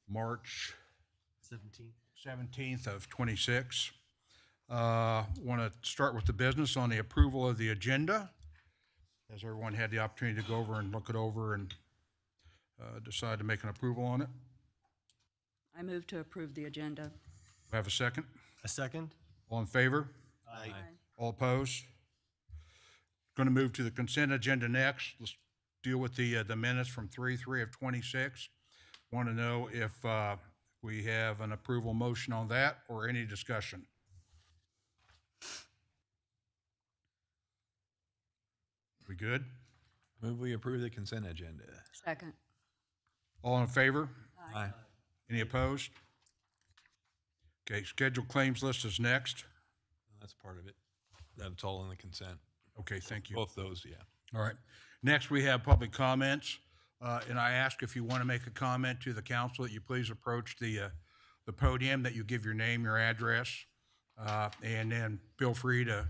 March 17th. 17th of 26. Want to start with the business on the approval of the agenda. Has everyone had the opportunity to go over and look it over and decide to make an approval on it? I move to approve the agenda. Do I have a second? A second? All in favor? Aye. All opposed? Going to move to the consent agenda next. Let's deal with the minutes from 3/3 of 26. Want to know if we have an approval motion on that or any discussion. We good? Move we approve the consent agenda. Second. All in favor? Aye. Any opposed? Okay, scheduled claims list is next. That's part of it. That's all in the consent. Okay, thank you. Both those, yeah. All right. Next, we have public comments. And I ask if you want to make a comment to the council, that you please approach the podium, that you give your name, your address, and then feel free to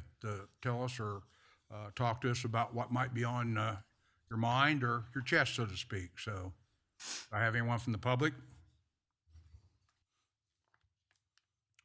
tell us or talk to us about what might be on your mind or your chest, so to speak. So, do I have anyone from the public?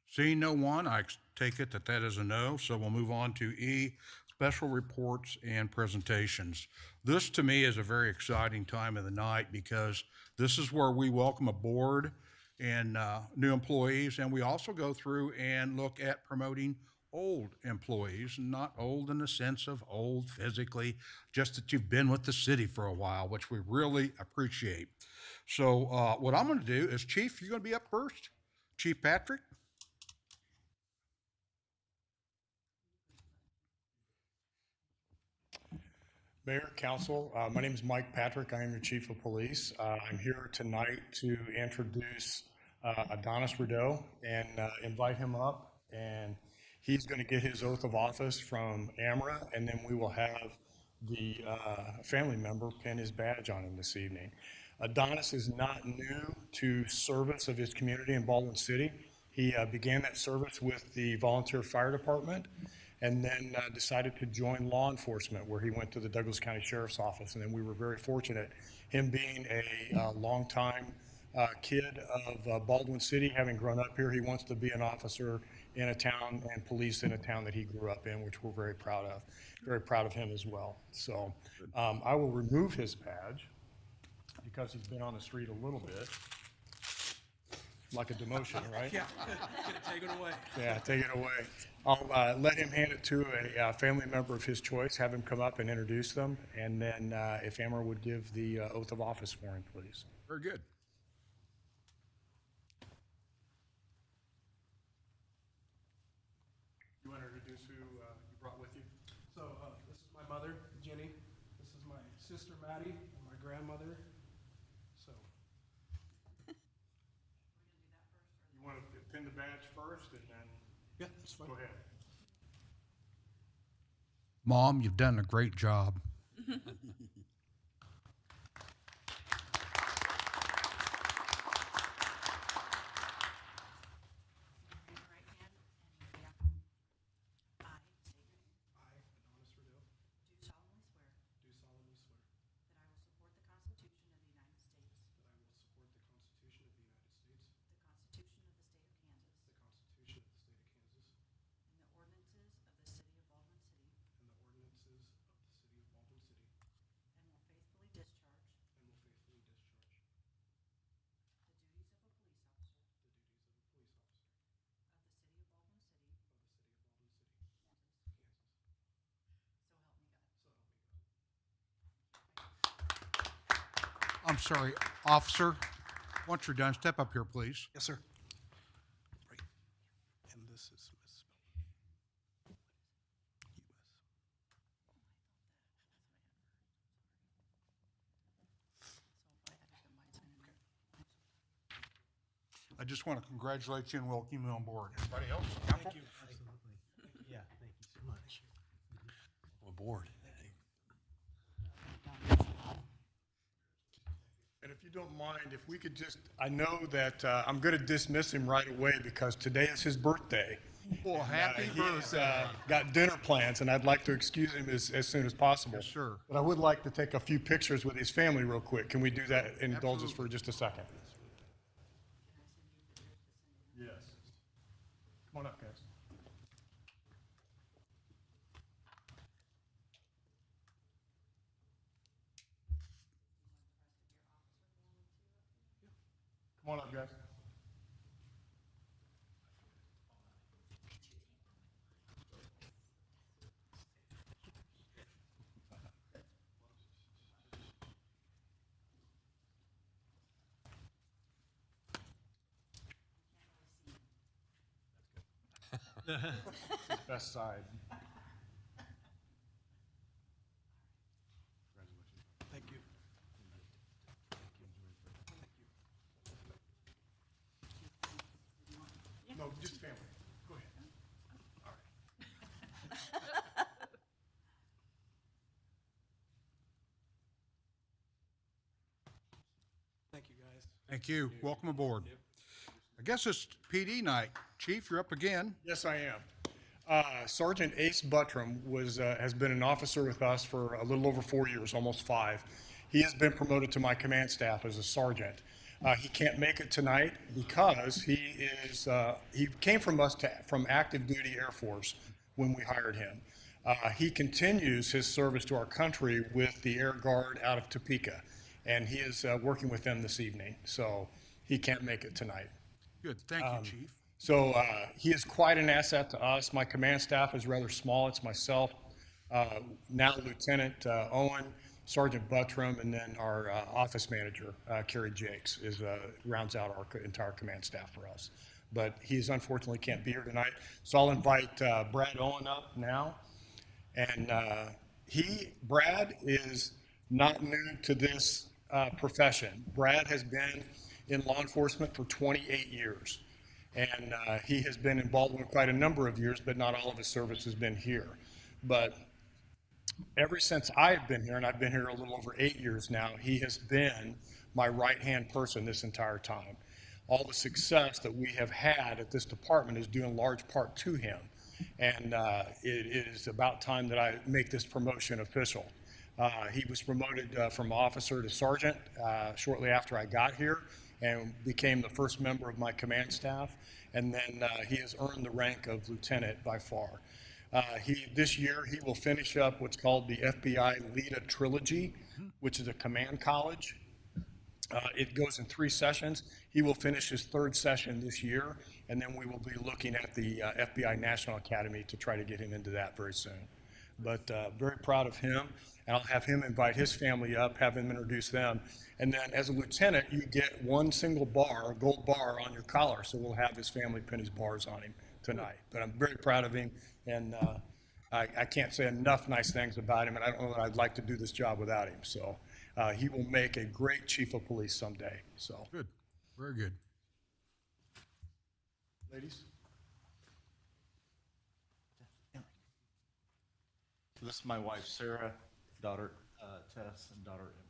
Seeing no one, I take it that is a no, so we'll move on to E, special reports and presentations. This, to me, is a very exciting time of the night because this is where we welcome aboard and new employees, and we also go through and look at promoting old employees, not old in the sense of old physically, just that you've been with the city for a while, which we really appreciate. So what I'm going to do is, Chief, you're going to be up first. Chief Patrick. Mayor, Council, my name is Mike Patrick. I am your Chief of Police. I'm here tonight to introduce Adonis Rideau and invite him up. And he's going to get his oath of office from AMRA, and then we will have the family member pin his badge on him this evening. Adonis is not new to service of his community in Baldwin City. He began that service with the volunteer fire department, and then decided to join law enforcement, where he went to the Douglas County Sheriff's Office. And then we were very fortunate, him being a longtime kid of Baldwin City, having grown up here, he wants to be an officer in a town and police in a town that he grew up in, which we're very proud of. Very proud of him as well. So I will remove his badge because he's been on the street a little bit. Like a demotion, right? Yeah, take it away. Yeah, take it away. I'll let him hand it to a family member of his choice, have him come up and introduce them, and then if Amber would give the oath of office for him, please. Very good. You want to introduce who you brought with you? So this is my mother, Jenny. This is my sister, Maddie, and my grandmother. So You want to pin the badge first, and then yeah, that's fine. go ahead. Mom, you've done a great job. Right hand and repeat after me. I state your name. I, Adonis Rideau, Do solemnly swear do solemnly swear that I will support the Constitution of the United States, that I will support the Constitution of the United States, the Constitution of the State of Kansas, the Constitution of the State of Kansas, and the ordinances of the City of Baldwin City, and the ordinances of the City of Baldwin City, and will faithfully discharge and will faithfully discharge the duties of a police officer the duties of a police officer of the City of Baldwin City, of the City of Baldwin City, Kansas. Kansas. So help me God. So help me God. I'm sorry, officer, once you're done, step up here, please. Yes, sir. Right. And this is misspelled. U.S. I just want to congratulate you and welcome you on board. Anybody else? Council? Thank you. Absolutely. Yeah, thank you so much. Aboard. And if you don't mind, if we could just, I know that I'm going to dismiss him right away because today is his birthday. Well, happy He's birthday. got dinner plans, and I'd like to excuse him as soon as possible. Yes, sir. But I would like to take a few pictures with his family real quick. Can we do that? Indulge us for just a second. Yes. Come on up, guys. Come on up, guys. Best side. Thank you. No, just family. Go ahead. Thank you, guys. Thank you. Welcome aboard. I guess it's PD night. Chief, you're up again. Yes, I am. Sergeant Ace Buttram has been an officer with us for a little over 4 years, almost 5. He has been promoted to my command staff as a sergeant. He can't make it tonight because he came from us from active duty Air Force when we hired him. He continues his service to our country with the Air Guard out of Topeka, and he is working with them this evening, so he can't make it tonight. Good. Thank you, Chief. So he is quite an asset to us. My command staff is rather small. It's myself, now Lieutenant Owen, Sergeant Buttram, and then our office manager, Kerry Jakes, rounds out our entire command staff for us. But he's unfortunately can't be here tonight. So I'll invite Brad Owen up now. And Brad is not new to this profession. Brad has been in law enforcement for 28 years. And he has been involved in quite a number of years, but not all of his service has been here. But ever since I've been here, and I've been here a little over 8 years now, he has been my right-hand person this entire time. All the success that we have had at this department is due in large part to him. And it is about time that I make this promotion official. He was promoted from officer to sergeant shortly after I got here, and became the first member of my command staff, and then he has earned the rank of lieutenant by far. This year he will finish up what's called the FBI LEADA Trilogy, which is a command college. It goes in 3 sessions. He will finish his 3rd session this year, and then we will be looking at the FBI National Academy to try to get him into that very soon. But very proud of him, and I'll have him invite his family up, have him introduce them. And then as a lieutenant, you get 1 single bar, a gold bar on your collar, so we'll have his family pin his bars on him tonight. But I'm very proud of him, and I can't say enough nice things about him, and I don't know that I'd like to do this job without him. So he will make a great chief of police someday. So, Good. Very good. ladies. This is my wife, Sarah, daughter, Tess, and daughter, Emily.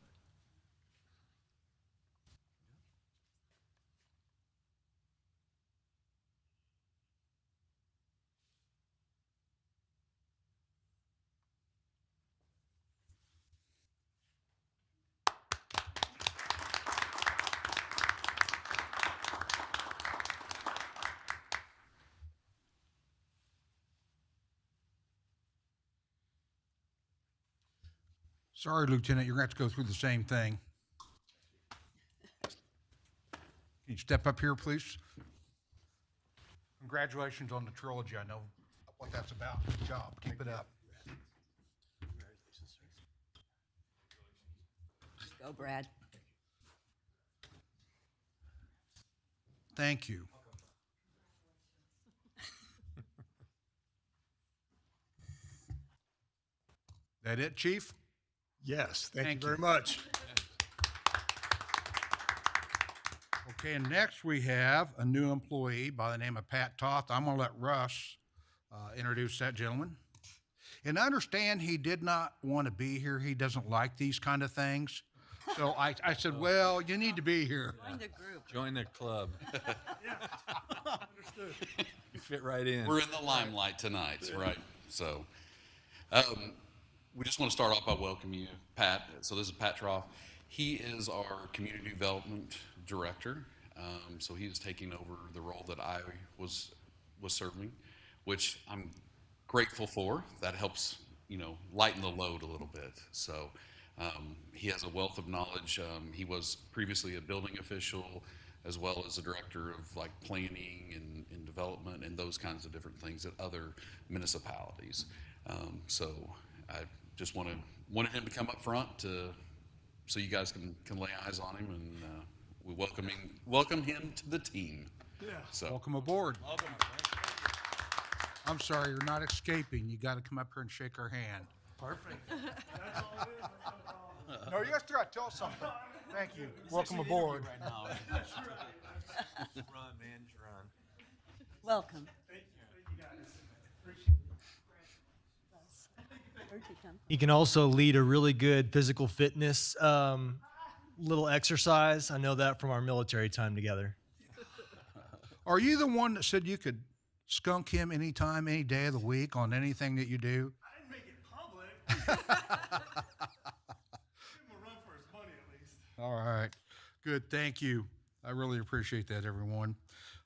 Sorry, Lieutenant, you're going to have to go through the same thing. Can you step up here, please? Congratulations on the trilogy. I know what that's about. Good job. Keep it up. Go, Brad. Thank you. That it, Chief? Yes, thank Thank you very you. much. Okay, and next we have a new employee by the name of Pat Toth. I'm going to let Russ introduce that gentleman. And I understand he did not want to be here. He doesn't like these kind of things. So I said, well, you need to be here. Join the group. Join the club. You fit right in. We're in the limelight tonight, right? So, we just want to start off by welcoming you, Pat. So this is Pat Troff. He is our community development director. So he is taking over the role that I was serving, which I'm grateful for. That helps, lighten the load a little bit. So he has a wealth of knowledge. He was previously a building official, as well as a director of like planning and development and those kinds of different things at other municipalities. So I just wanted him to come up front so you guys can lay eyes on him, and we welcome him to the team. Yeah. So Welcome aboard. I'm sorry, you're not escaping. You got to come up here and shake our hand. Perfect. That's all it is. That's no problem. No, you guys got to tell something. Thank you. Welcome aboard. Run, man, just run. Welcome. Thank you guys. Appreciate it. Where'd you come? He can also lead a really good physical fitness little exercise. I know that from our military time together. Are you the one that said you could skunk him anytime, any day of the week on anything that you do? I didn't make it public. Give him a run for his money at least. All right. Good. Thank you. I really appreciate that, everyone.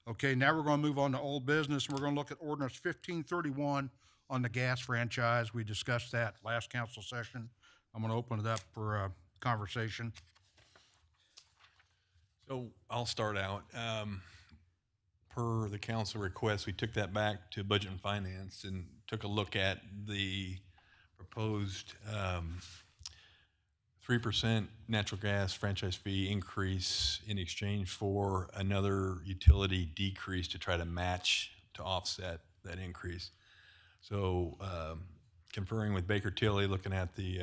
Okay, now we're going to move on to old business, and we're going to look at ordinance 1531 on the gas franchise. We discussed that last council session. I'm going to open it up for conversation. So I'll start out. Per the council request, we took that back to Budget and Finance and took a look at the proposed 3% natural gas franchise fee increase in exchange for another utility decrease to try to offset that increase. So conferring with Baker Tilly, looking at the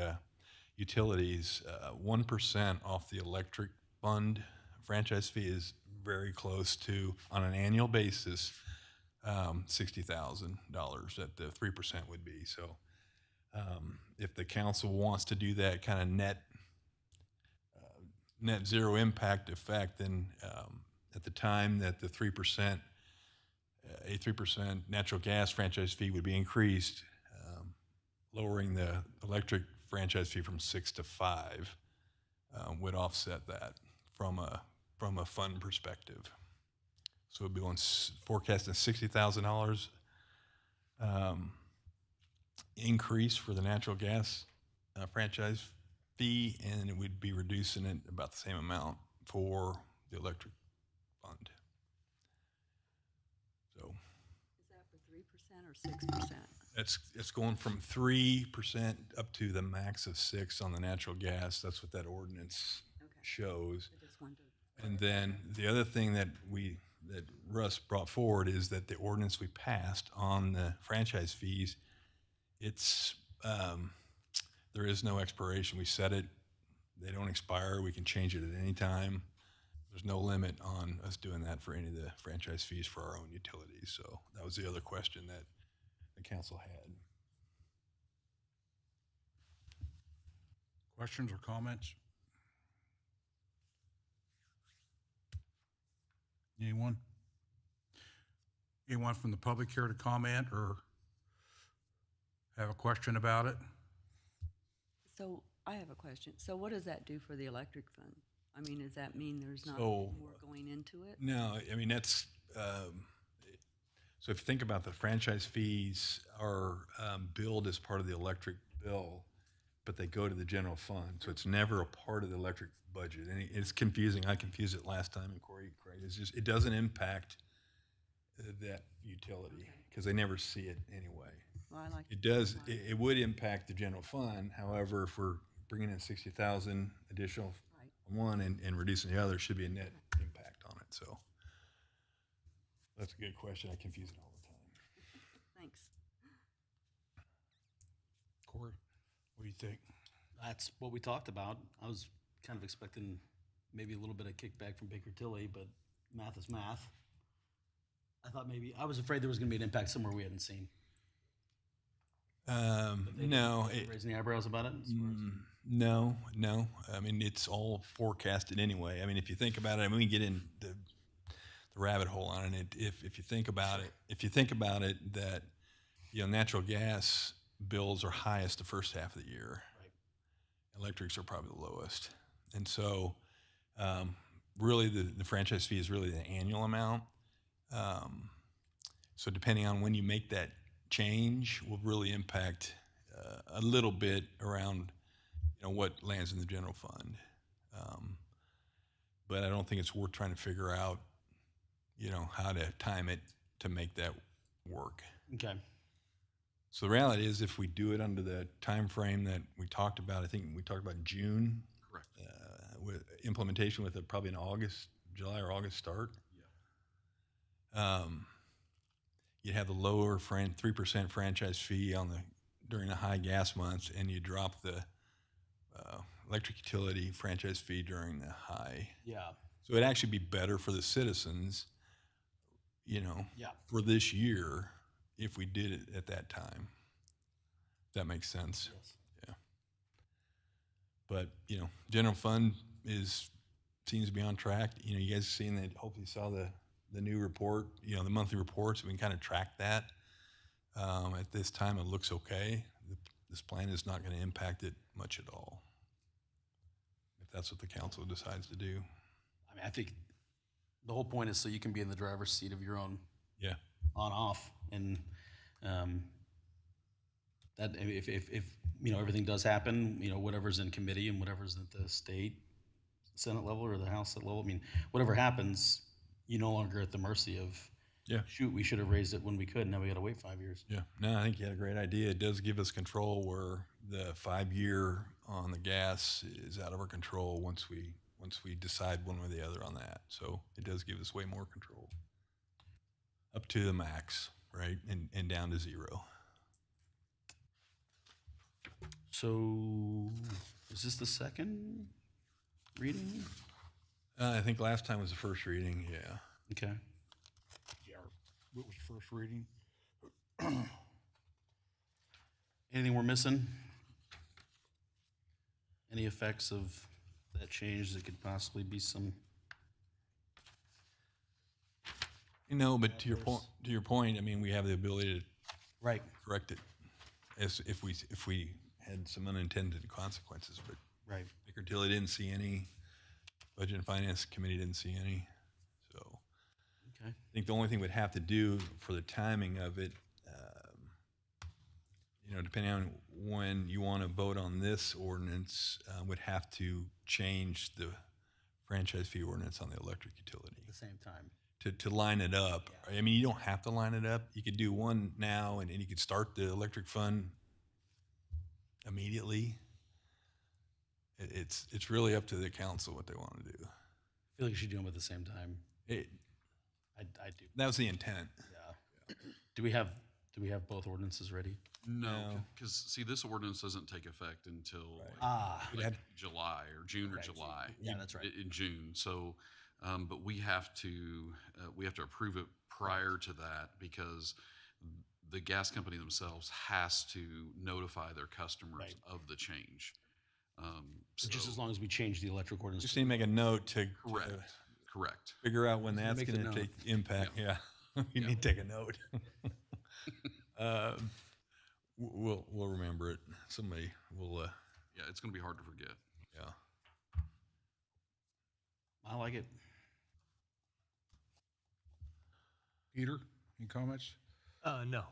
utilities, 1% off the electric fund franchise fee is very close to, on an annual basis, $60,000 that the 3% would be. So if the council wants to do that kind of net zero impact effect, then at the time that the 3%, a 3% natural gas franchise fee would be increased, lowering the electric franchise fee from 6 to 5 would offset that from a fund perspective. So we'd be forecasting $60,000 increase for the natural gas franchise fee, and it would be reducing it about the same amount for the electric fund. So Is that for 3% or 6%? it's going from 3% up to the max of 6% on the natural gas. That's what that ordinance Okay. shows. I just wanted to. And then the other thing that Russ brought forward is that the ordinance we passed on the franchise fees, it's there is no expiration. We set it; they don't expire. We can change it at any time. There's no limit on us doing that for any of the franchise fees for our own utilities. So that was the other question that the council had. Questions or comments? Anyone? Anyone from the public here to comment or have a question about it? So I have a question. So what does that do for the electric fund? I mean, does that mean there's not So- more going into it? No, I mean, that's, so if you think about the franchise fees are billed as part of the electric bill, but they go to the general fund. So it's never a part of the electric budget. And it's confusing. I confused it last time, and Corey, it's just, it doesn't impact that utility because they never see it anyway. Well, I like. It does, it would impact the general fund. However, if we're bringing in 60,000 additional Right. one and reducing the other, should be a net impact on it. So that's a good question. I confuse it all the time. Thanks. Corey, what do you think? That's what we talked about. I was kind of expecting maybe a little bit of kickback from Baker Tilly, but math is math. I was afraid there was going to be an impact somewhere we hadn't seen. No, Raising the eyebrows about it? As far as, no. I mean, it's all forecasted anyway. I mean, if you think about it, I mean, we get in the rabbit hole on it. If you think about it, that natural gas bills are highest the first half of the year. Right. Electrics are probably the lowest, and so really the franchise fee is really the annual amount. So depending on when you make that change will really impact a little bit around what lands in the general fund. But I don't think it's worth trying to figure out how to time it to make that work. Okay. So the reality is, if we do it under the time frame that we talked about, I think we talked about June. Correct. With implementation with probably an July or August start. Yeah. You have the lower 3% franchise fee during the high gas months, and you drop the electric utility franchise fee during the high. Yeah. So it'd actually be better for the citizens, Yeah. for this year if we did it at that time. If that makes sense. Yes. Yeah. But, general fund seems to be on track. You guys seen that, hopefully you saw the new report, the monthly reports. We can kind of track that. At this time, it looks okay. This plan is not going to impact it much at all, if that's what the council decides to do. I mean, I think the whole point is so you can be in the driver's seat of your own Yeah. on-off, and that if everything does happen, whatever's in committee and whatever's at the state Senate level or the House level, I mean, whatever happens, you're no longer at the mercy of, Yeah. shoot, we should have raised it when we could, now we got to wait 5 years. Yeah. No, I think you had a great idea. It does give us control where the 5-year on the gas is out of our control once we decide one way or the other on that. So it does give us way more control. Up to the max, right? And down to 0. So, is this the second reading? I think last time was the first reading, yeah. Okay. Yeah. What was first reading? Anything we're missing? Any effects of that change that could possibly be some? But to your point, I mean, we have the ability to Right. correct it as if we had some unintended consequences, but Right. Baker Tilly didn't see any. Budget and Finance Committee didn't see any. So Okay. I think the only thing we'd have to do for the timing of it, depending on when you want to vote on this ordinance, would have to change the franchise fee ordinance on the electric utility At the same time. to line it up. I mean, you don't have to line it up. You could do one now, and you could start the electric fund immediately. It's really up to the council what they want to do. I feel like you should do them at the same time. I do. That was the intent. Yeah. Do we have both ordinances ready? No, because see, this ordinance doesn't take effect until July or June or July. Yeah, that's right. In June. So, but we have to approve it prior to that because the gas company themselves has to notify their customers Right. of the change. So just as long as we change the electric ordinance. Just need to make a note to Correct. figure out when that's make the going to note. take impact. Yeah, you need to take a note. We'll remember it. Somebody will. Yeah, it's going to be hard to forget. Yeah. I like it. Peter, any comments? No.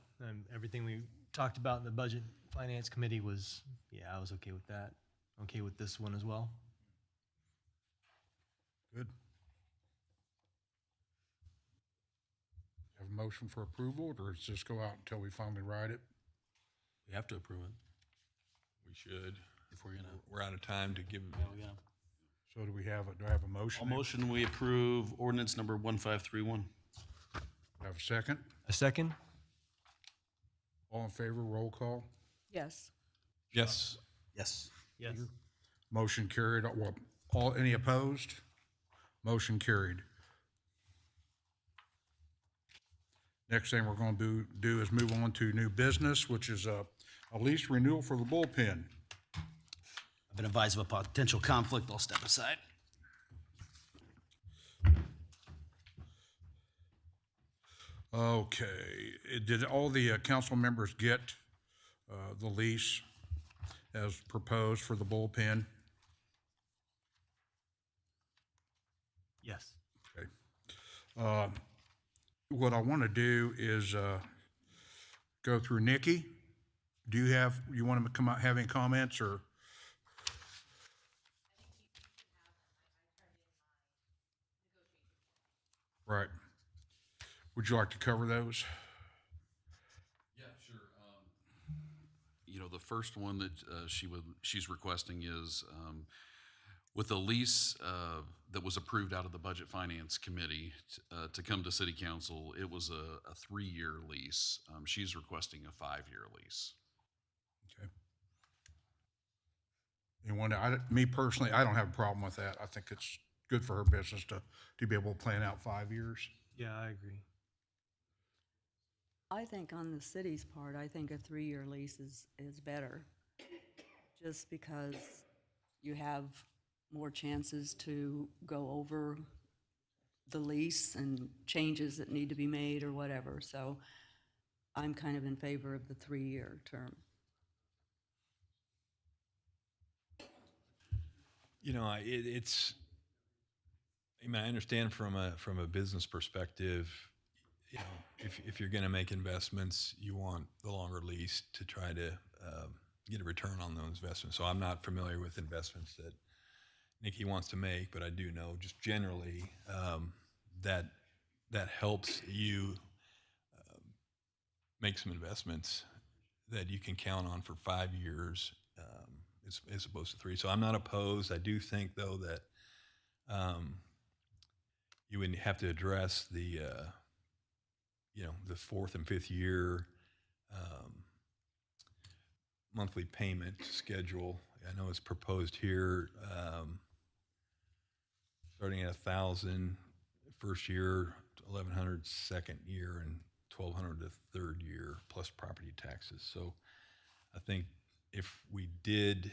Everything we talked about in the Budget Finance Committee was, I was okay with that. Okay with this one as well. Good. Have a motion for approval, or does this go out until we finally write it? We have to approve it We should. if we're gonna. We're out of time to give. Yeah. So do I have a motion? I'll motion we approve ordinance number 1531. Have a second? A second? All in favor, roll call. Yes. Yes. Yes. Yes. Motion carried. Any opposed? Motion carried. Next thing we're going to do is move on to new business, which is a lease renewal for the Bullpen. I've been advised of a potential conflict. I'll step aside. Okay, did all the council members get the lease as proposed for the bullpen? Yes. Okay. What I want to do is go through Nikki. Do you want to come out, have any comments, or? Right. Would you like to cover those? Yeah, sure. You know, the first one that she's requesting is with a lease that was approved out of the Budget Finance Committee to come to City Council. It was a 3-year lease. She's requesting a 5-year lease. Okay. Me personally, I don't have a problem with that. I think it's good for her business to be able to plan out 5 years. Yeah, I agree. I think on the city's part, I think a 3-year lease is better. Just because you have more chances to go over the lease and changes that need to be made or whatever. So I'm kind of in favor of the 3-year term. You know, it's. I mean, I understand from a business perspective. You know, if you're going to make investments, you want the longer lease to try to get a return on those investments. So I'm not familiar with investments that Nikki wants to make, but I do know just generally that helps you make some investments that you can count on for 5 years as opposed to 3. So I'm not opposed. I do think though that you would have to address the the 4th and 5th year monthly payment schedule. I know it's proposed here, starting at 1,000 first year, 1,100 second year, and 1,200 the third year plus property taxes. So I think if we did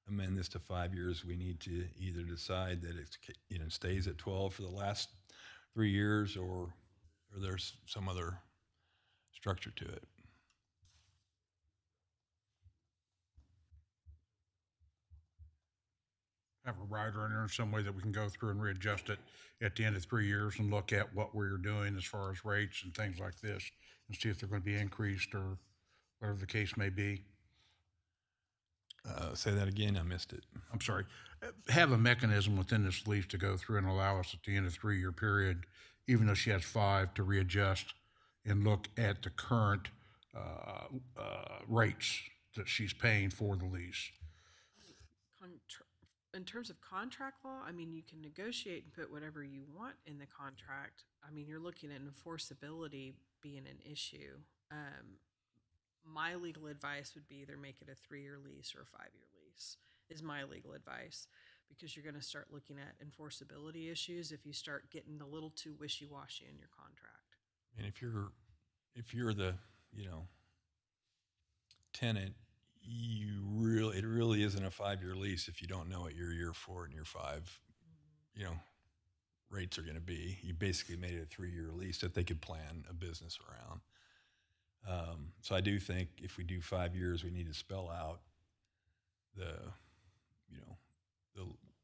amend this to 5 years, we need to either decide that it's stays at 12 for the last 3 years, or there's some other structure to it. Have a rider in there in some way that we can go through and readjust it at the end of 3 years and look at what we're doing as far as rates and things like this, and see if they're going to be increased or whatever the case may be. Say that again, I missed it. I'm sorry. Have a mechanism within this lease to go through and allow us at the end of the 3-year period, even though she has 5, to readjust and look at the current rates that she's paying for the lease. In terms of contract law, I mean, you can negotiate and put whatever you want in the contract. I mean, you're looking at enforceability being an issue. My legal advice would be either make it a 3-year lease or a 5-year lease, is my legal advice, because you're going to start looking at enforceability issues if you start getting a little too wishy-washy in your contract. And if you're the tenant, it really isn't a 5-year lease if you don't know what your year 4 and year 5 rates are going to be. You basically made it a 3-year lease that they could plan a business around. So I do think if we do 5 years, we need to spell out the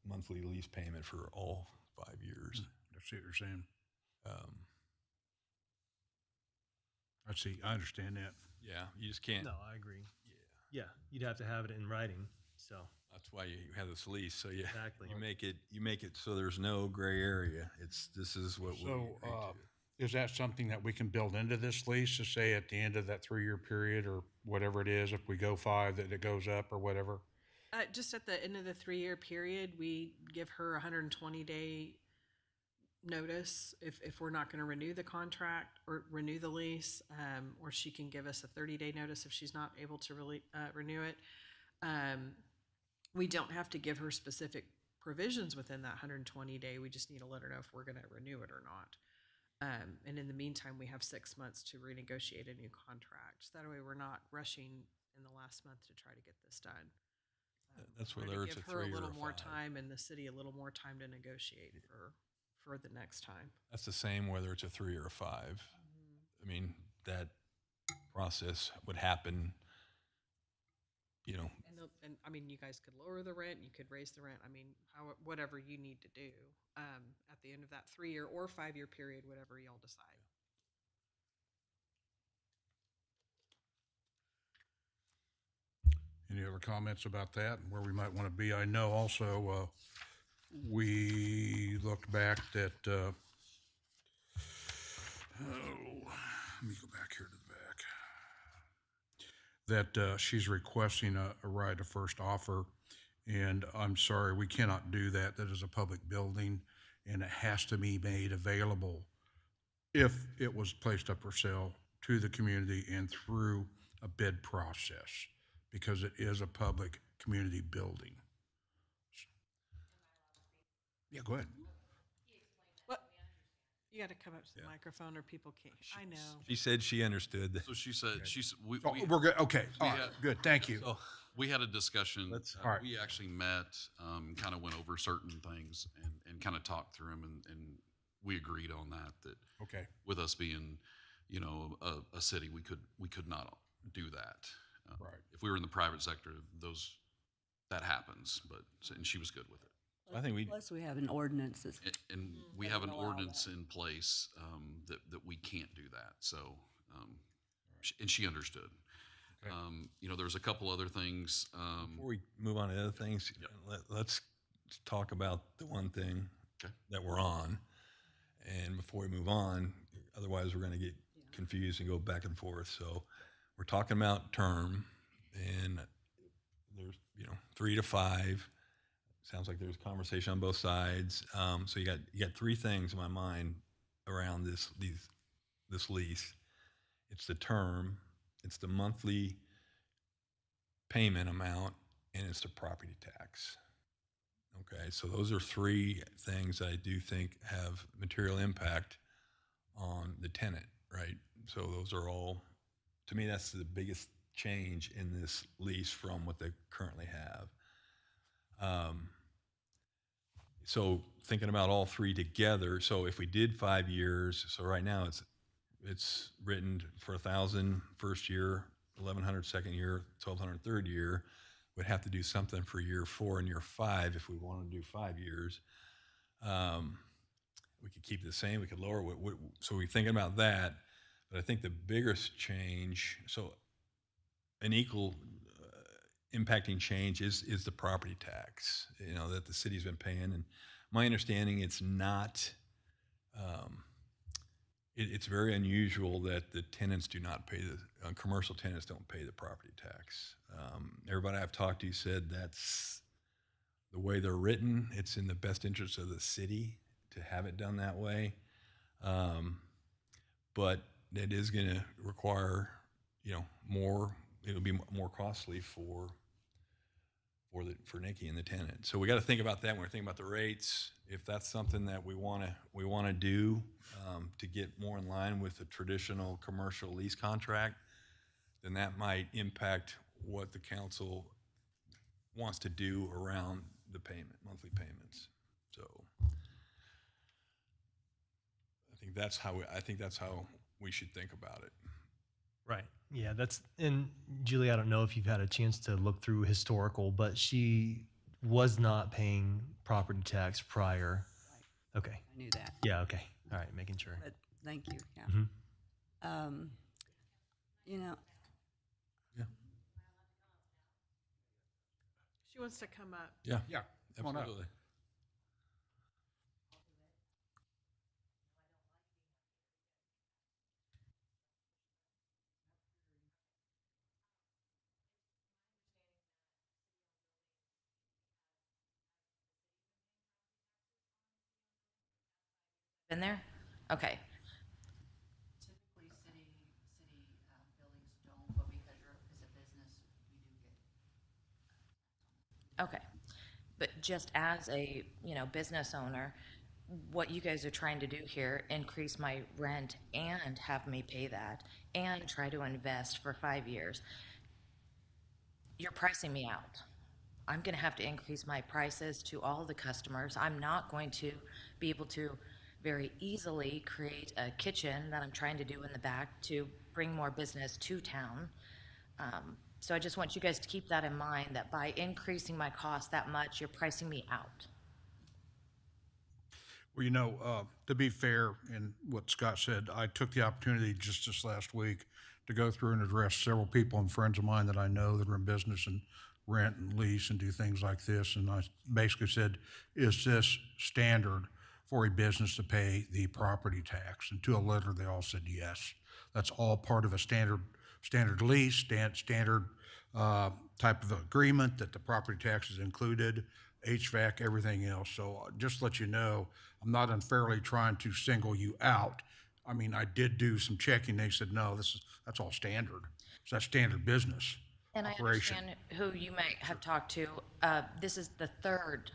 monthly lease payment for all 5 years. I see what you're saying. I see. I understand that. Yeah, you just can't. No, I agree. Yeah, you'd have to have it in writing. So That's why you have this lease. So Exactly. you make it so there's no gray area. This is what we agreed to. Is that something that we can build into this lease to say at the end of that 3-year period or whatever it is, if we go 5, that it goes up or whatever? Just at the end of the 3-year period, we give her 120-day notice if we're not going to renew the contract or renew the lease, or she can give us a 30-day notice if she's not able to really renew it. We don't have to give her specific provisions within that 120-day. We just need to let her know if we're going to renew it or not. And in the meantime, we have 6 months to renegotiate a new contract. So that way we're not rushing in the last month to try to get this done. That's We're whether gonna it's a give her 3 a or little a more 5. time and the city a little more time to negotiate for the next time. That's the same whether it's a 3 or a 5. I mean, that process would happen, you know, And I mean, you guys could lower the rent, you could raise the rent. I mean, whatever you need to do at the end of that 3-year or 5-year period, whatever y'all decide. Any other comments about that and where we might want to be? I know also, we looked back that, oh, let me go back here to the back. That, she's requesting a right of first offer. And I'm sorry, we cannot do that. That is a public building and it has to be made available if it was placed up for sale to the community and through a bid process, because it is a public community building. Yeah, go ahead. What? You got to come up to the microphone or people can't. I know. she said she understood that. So she said, we, Oh, we're good, okay, all right, had- good, thank you. So, we had a discussion. all right. We actually met, kind of went over certain things and kind of talked through them and we agreed on that Okay, with us being, you know, a city, we could not do that. right. If we were in the private sector, that happens, and she was good with it. I think we, Plus, we have an ordinance that's And we have an Doesn't allow ordinance in place, that we can't do that, so, and she understood. Okay. You know, there's a couple other things, before we move on to other things, Yep. let's talk about the one thing Okay. that we're on. And before we move on, otherwise we're going to get confused and go back and forth. So we're talking about term, and there's, 3 to 5. Sounds like there's conversation on both sides. So you got 3 things in my mind around this lease. It's the term, it's the monthly payment amount, and it's the property tax. Okay, so those are 3 things that I do think have material impact on the tenant, right? So those are all, to me, that's the biggest change in this lease from what they currently have. So thinking about all 3 together, so if we did 5 years, so right now it's written for 1,000 first year, 1,100 second year, 1,200 third year. We'd have to do something for year 4 and year 5 if we wanted to do 5 years. We could keep it the same, we could lower it. So we're thinking about that. But I think the biggest change, so an equal impacting change is the property tax, that the city's been paying. And my understanding, it's not, it's very unusual that the tenants do not pay commercial tenants don't pay the property tax. Everybody I've talked to said that's the way they're written. It's in the best interest of the city to have it done that way. But it is going to require, more, it'll be more costly for Nikki and the tenant. So we got to think about that when we're thinking about the rates. If that's something that we want to do to get more in line with a traditional commercial lease contract, then that might impact what the council wants to do around the monthly payments. So I think that's how we should think about it. Right. Yeah, and Julie, I don't know if you've had a chance to look through historical, but she was not paying property tax prior. Okay. I knew that, Yeah, okay. All right, making sure. but thank you, yeah. Mhm. You know, She wants to come up. Yeah, Yeah, come on up. absolutely. Been there? Okay. Typically, city buildings don't, but because it's a business, we do get. Okay. But just as a, business owner, what you guys are trying to do here, increase my rent and have me pay that and try to invest for 5 years, you're pricing me out. I'm going to have to increase my prices to all the customers. I'm not going to be able to very easily create a kitchen that I'm trying to do in the back to bring more business to town. So I just want you guys to keep that in mind, that by increasing my cost that much, you're pricing me out. Well, to be fair in what Scott said, I took the opportunity just this last week to go through and address several people and friends of mine that I know that are in business and rent and lease and do things like this. And I basically said, is this standard for a business to pay the property tax? And to a letter, they all said yes. That's all part of a standard lease, standard type of agreement that the property tax is included, HVAC, everything else. So just to let you know, I'm not unfairly trying to single you out. I mean, I did do some checking. They said, no, that's all standard. So that's standard business And I operation. understand who you might have talked to. This is the third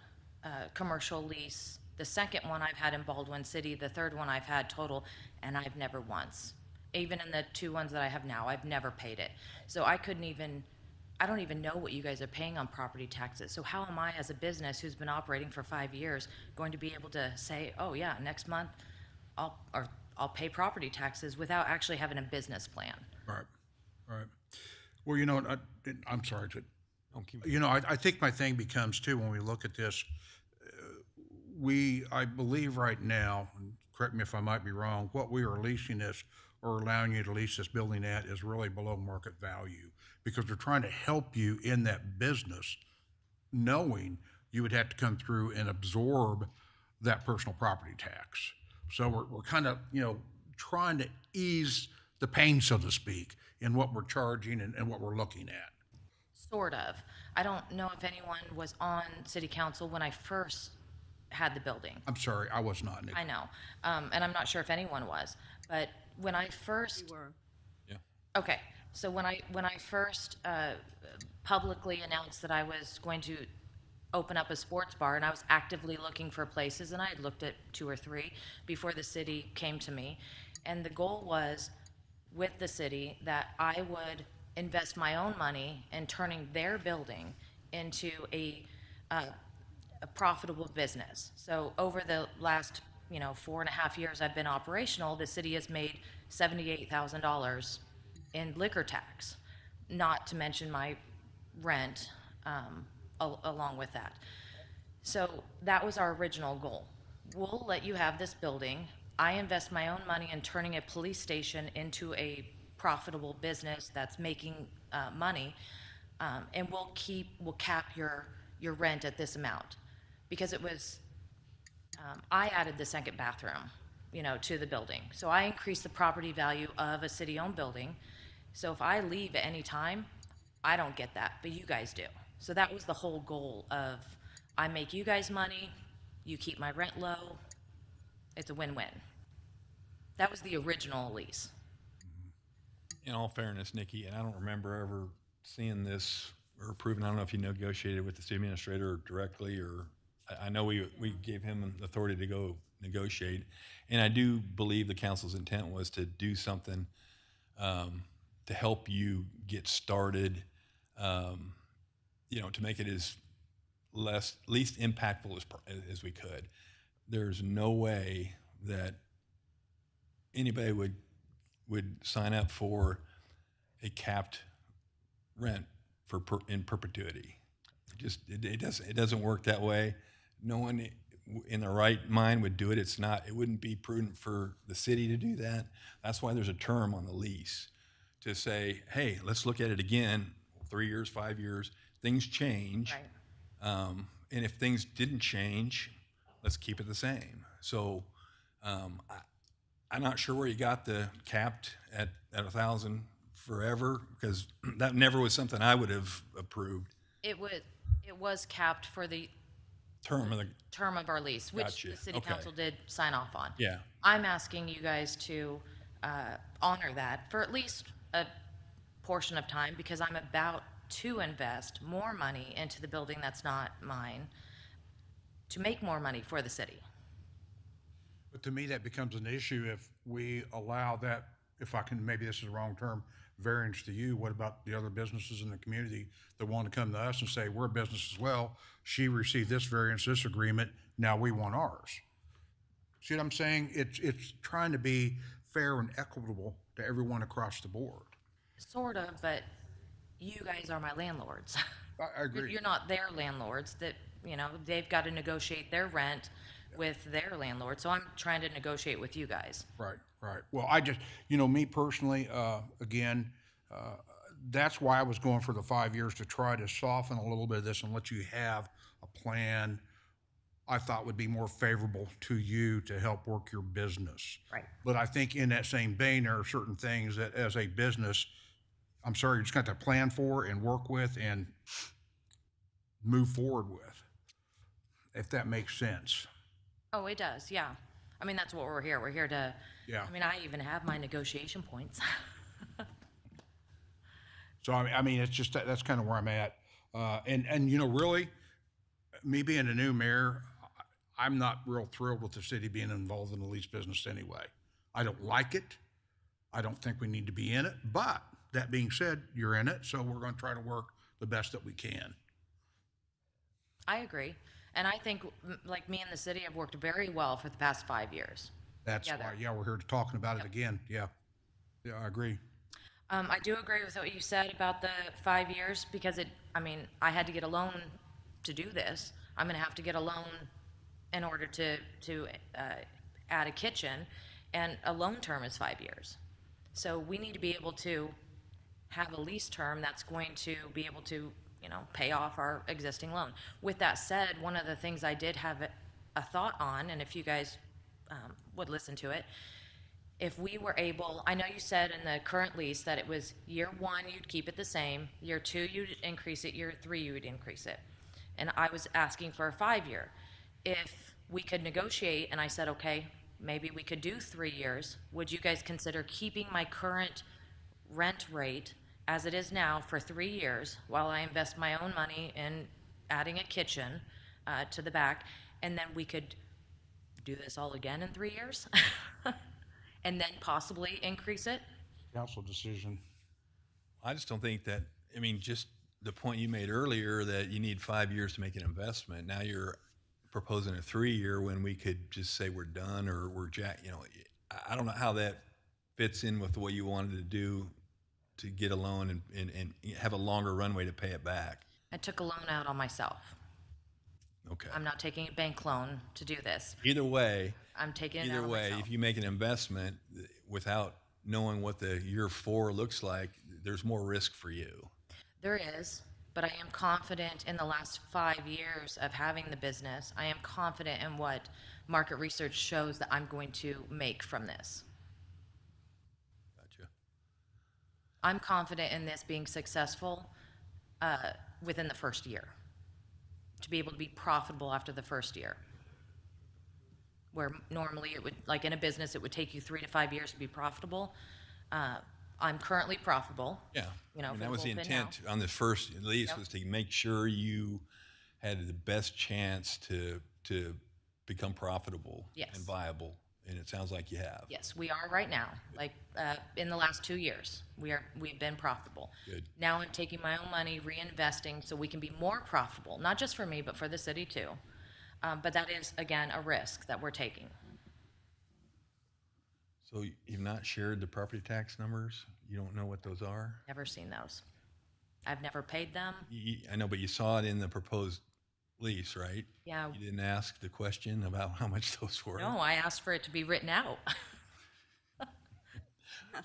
commercial lease, the second one I've had in Baldwin City, the third one I've had total, and I've never once. Even in the 2 ones that I have now, I've never paid it. So I don't even know what you guys are paying on property taxes. So how am I, as a business who's been operating for 5 years, going to be able to say, oh yeah, next month I'll pay property taxes without actually having a business plan? Right, right. Well, I'm sorry to, Don't keep. I think my thing becomes too, when we look at this, I believe right now, and correct me if I might be wrong, what we are leasing this or allowing you to lease this building at is really below market value, because we're trying to help you in that business, knowing you would have to come through and absorb that personal property tax. So we're kind of, trying to ease the pain, so to speak, in what we're charging and what we're looking at. Sort of. I don't know if anyone was on city council when I first had the building. I'm sorry, I was not, Nick. I know. And I'm not sure if anyone was, but when I first. We were. Okay, so when I first publicly announced that I was going to open up a sports bar, and I was actively looking for places, and I had looked at 2 or 3 before the city came to me, and the goal was with the city that I would invest my own money in turning their building into a profitable business. So over the last 4.5 years I've been operational, the city has made $78,000 in liquor tax, not to mention my rent along with that. So that was our original goal. We'll let you have this building. I invest my own money in turning a police station into a profitable business that's making money, and we'll cap your rent at this amount, because it was I added the second bathroom, to the building. So I increased the property value of a city-owned building. So if I leave at any time, I don't get that, but you guys do. So that was the whole goal of, I make you guys money, you keep my rent low, it's a win-win. That was the original lease. In all fairness, Nikki, and I don't remember ever seeing this or approving, I don't know if you negotiated with the city administrator directly, or I know we gave him the authority to go negotiate. And I do believe the council's intent was to do something to help you get started, to make it as least impactful as we could. There's no way that anybody would sign up for a capped rent in perpetuity. It doesn't work that way. No one in their right mind would do it. It wouldn't be prudent for the city to do that. That's why there's a term on the lease to say, hey, let's look at it again, 3 years, 5 years, things change. Right. And if things didn't change, let's keep it the same. So I'm not sure where you got the capped at 1,000 forever, because that never was something I would have approved. It was capped for the term of our lease, which Gotcha. the city Okay. council did sign off on. Yeah. I'm asking you guys to honor that for at least a portion of time, because I'm about to invest more money into the building that's not mine to make more money for the city. But to me, that becomes an issue if we allow that, maybe this is the wrong term, variance to you. What about the other businesses in the community that want to come to us and say, we're a business as well. She received this variance, this agreement, now we want ours. See what I'm saying? It's trying to be fair and equitable to everyone across the board. Sort of, but you guys are my landlords. I agree. You're not their landlords, that, they've got to negotiate their rent with their landlord, so I'm trying to negotiate with you guys. Right, right. Well, I just, me personally, again, that's why I was going for the 5 years, to try to soften a little bit of this and let you have a plan I thought would be more favorable to you to help work your business. Right. But I think in that same vein, there are certain things that as a business, I'm sorry, you just got to plan for and work with and move forward with, if that makes sense. Oh, it does, yeah. I mean, that's what we're here. We're here to, Yeah. I mean, I even have my negotiation points. So, I mean, it's just, that's kind of where I'm at. And really, me being a new mayor, I'm not real thrilled with the city being involved in the lease business anyway. I don't like it. I don't think we need to be in it. But that being said, you're in it, so we're going to try to work the best that we can. I agree. And I think, like me and the city have worked very well for the past 5 years. That's together. why, yeah, we're here talking about it again. Yeah. Yeah, I agree. I do agree with what you said about the 5 years, because I had to get a loan to do this. I'm gonna have to get a loan in order to add a kitchen, and a loan term is 5 years. So we need to be able to have a lease term that's going to be able to, pay off our existing loan. With that said, one of the things I did have a thought on, and if you guys would listen to it, if we were able, I know you said in the current lease that it was year 1, you'd keep it the same, year 2, you'd increase it, year 3, you would increase it. And I was asking for a 5-year. If we could negotiate, and I said, okay, maybe we could do 3 years, would you guys consider keeping my current rent rate as it is now for 3 years while I invest my own money in adding a kitchen to the back, and then we could do this all again in 3 years? And then possibly increase it? Council decision. I just don't think that, just the point you made earlier that you need 5 years to make an investment. Now you're proposing a 3-year when we could just say we're done, or we're I don't know how that fits in with what you wanted to do to get a loan and have a longer runway to pay it back. I took a loan out on myself. Okay. I'm not taking a bank loan to do this. Either way, I'm taking it out on myself. if you make an investment without knowing what the year 4 looks like, there's more risk for you. There is, but I am confident in the last 5 years of having the business. I am confident in what market research shows that I'm going to make from this. Gotcha. I'm confident in this being successful within the first year, to be able to be profitable after the first year. Where normally it would, like in a business, it would take you 3 to 5 years to be profitable. I'm currently profitable. Yeah. For that was the Bullpen intent now. on the first lease, Yep. was to make sure you had the best chance to become profitable Yes. and viable. And it sounds like you have. Yes, we are right now. Like in the last 2 years, we've been profitable. Good. Now I'm taking my own money, reinvesting, so we can be more profitable, not just for me, but for the city too. But that is, again, a risk that we're taking. So you've not shared the property tax numbers? You don't know what those are? Never seen those. I've never paid them. I know, but you saw it in the proposed lease, right? Yeah. You didn't ask the question about how much those were? No, I asked for it to be written out.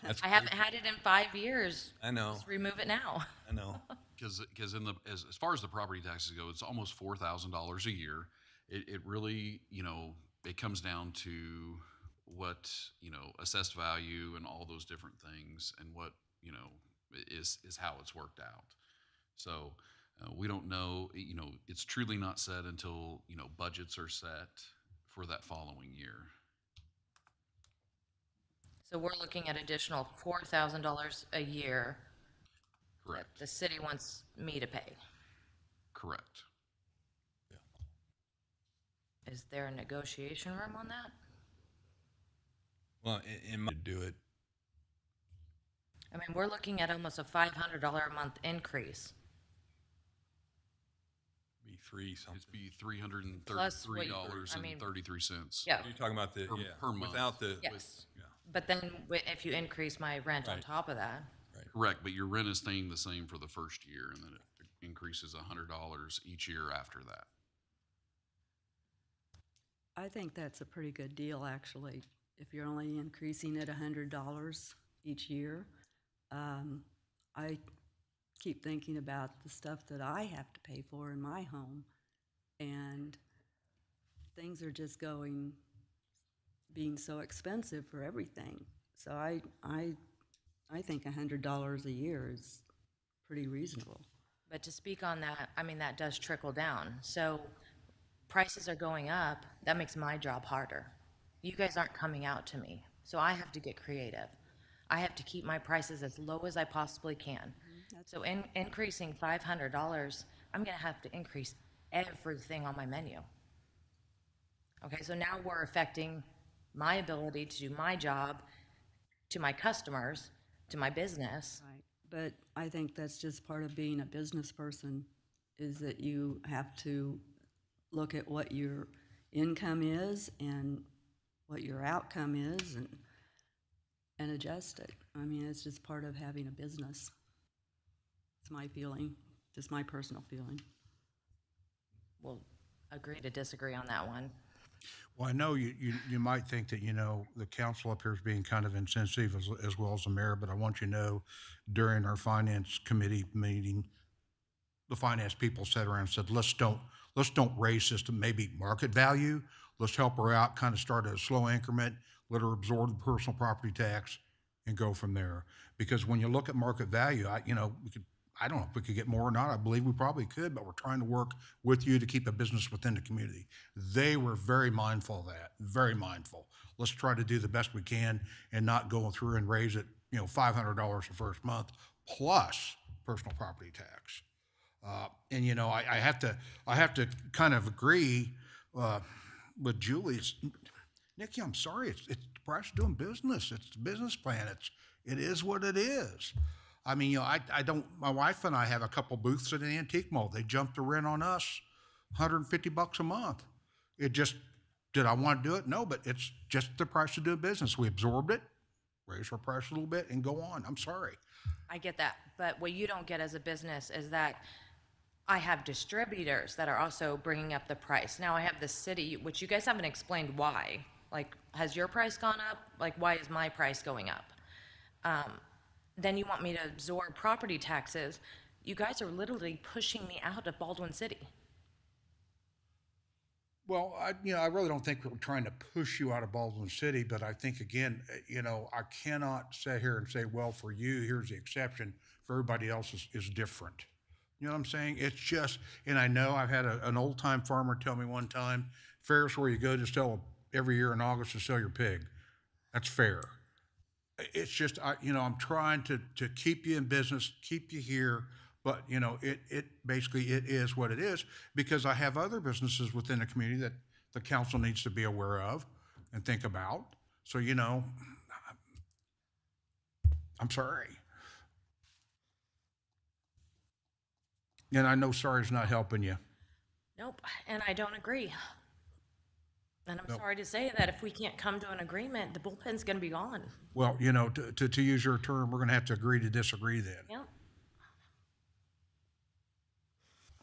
That's I haven't had it in 5 years. I know. Just remove it now. I know. Because as far as the property taxes go, it's almost $4,000 a year. It really, it comes down to what, assessed value and all those different things, and what, is how it's worked out. So we don't know, it's truly not set until, budgets are set for that following year. So we're looking at additional $4,000 a year Correct. the city wants me to pay. Correct. Is there a negotiation room on that? Well, in my do it, I mean, we're looking at almost a $500 a month increase. be 33 something. It'd be $333 Plus what you- I mean, and 33 cents. Yeah, You're talking about the, Per- yeah, per month. without the, yes. yeah, But then if you increase my rent on Right. top of that, Correct, but your rent is staying the same for the first year, and then it increases $100 each year after that. I think that's a pretty good deal, actually. If you're only increasing it $100 each year. I keep thinking about the stuff that I have to pay for in my home, and things are just being so expensive for everything. So I think $100 a year is pretty reasonable. but to speak on that, I mean, that does trickle down. So prices are going up, that makes my job harder. You guys aren't coming out to me, so I have to get creative. I have to keep my prices as low as I possibly can. So increasing $500, I'm gonna have to increase everything on my menu. Okay, so now we're affecting my ability to do my job, to my customers, to my business. Right. But I think that's just part of being a business person, is that you have to look at what your income is and what your outcome is and adjust it. I mean, it's just part of having a business. It's my feeling, just my personal feeling. We'll agree to disagree on that one. Well, I know you might think that, the council up here is being kind of insensitive as well as the mayor, but I want you to know, during our finance committee meeting, the finance people sat around and said, let's don't raise this to maybe market value. Let's help her out, kind of start at a slow increment, let her absorb the personal property tax and go from there. Because when you look at market value, I don't know if we could get more or not. I believe we probably could, but we're trying to work with you to keep a business within the community. They were very mindful of that, very mindful. Let's try to do the best we can and not go through and raise it, $500 the first month plus personal property tax. And I have to kind of agree with Julie. Nikki, I'm sorry. It's the price of doing business. It's the business plan. It is what it is. I mean, my wife and I have a couple booths at an antique mall. They jumped the rent on us $150 a month. Did I want to do it? No, but it's just the price of doing business. We absorbed it, raised our price a little bit, and go on. I'm sorry. I get that, but what you don't get as a business is that I have distributors that are also bringing up the price. Now I have the city, which you guys haven't explained why. Like, has your price gone up? Like, why is my price going up? Then you want me to absorb property taxes. You guys are literally pushing me out of Baldwin City. Well, I really don't think we're trying to push you out of Baldwin City, but I think, again, I cannot sit here and say, well, for you, here's the exception. For everybody else is different. You know what I'm saying? It's just, and I know I've had an old-time farmer tell me one time, fair's where you go to sell every year in August to sell your pig. That's fair. It's just, I'm trying to keep you in business, keep you here, but, it basically, it is what it is, because I have other businesses within the community that the council needs to be aware of and think about. So, I'm sorry. And I know sorry's not helping you. Nope, and I don't agree. And I'm Nope. sorry to say that if we can't come to an agreement, the bullpen's gonna be gone. Well, to use your term, we're going to have to agree to disagree then. Yep.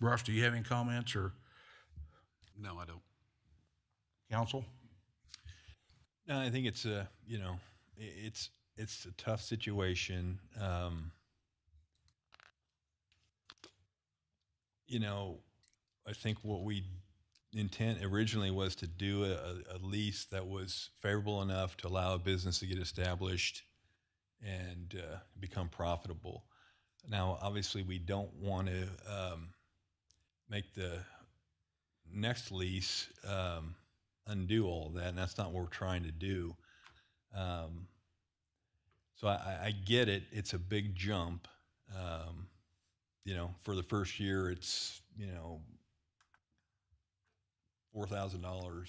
Russ, do you have any comments, or No, I don't. council? No, I think it's it's a tough situation. I think what we intent originally was to do a lease that was favorable enough to allow a business to get established and become profitable. Now, obviously, we don't want to make the next lease undo all of that, and that's not what we're trying to do. So I get it. It's a big jump. For the first year, it's, $4,000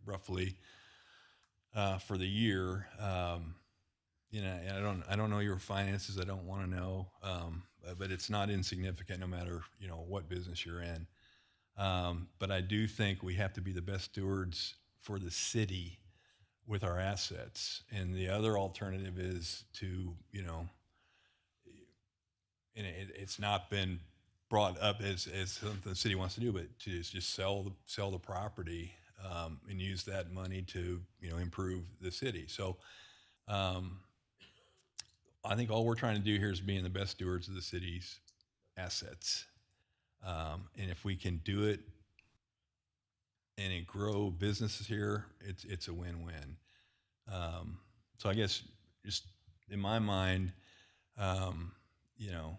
roughly for the year. And I don't know your finances. I don't want to know, but it's not insignificant no matter, what business you're in. But I do think we have to be the best stewards for the city with our assets. And the other alternative is to, you know, and it's not been brought up as something the city wants to do, but to just sell the property and use that money to, you know, improve the city. So I think all we're trying to do here is being the best stewards of the city's assets. And if we can do it and it grow businesses here, it's a win-win. So I guess just in my mind, you know,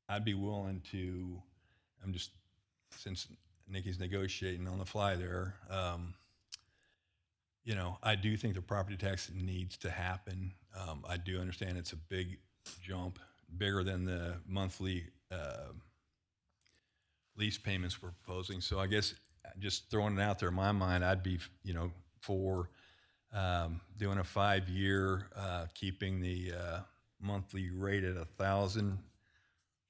I'd be willing to, since Nikki's negotiating on the fly there, you know, I do think the property tax needs to happen. I do understand it's a big jump, bigger than the monthly lease payments we're proposing. So I guess just throwing it out there in my mind, I'd be, you know, for doing a 5-year, keeping the monthly rate at $1,000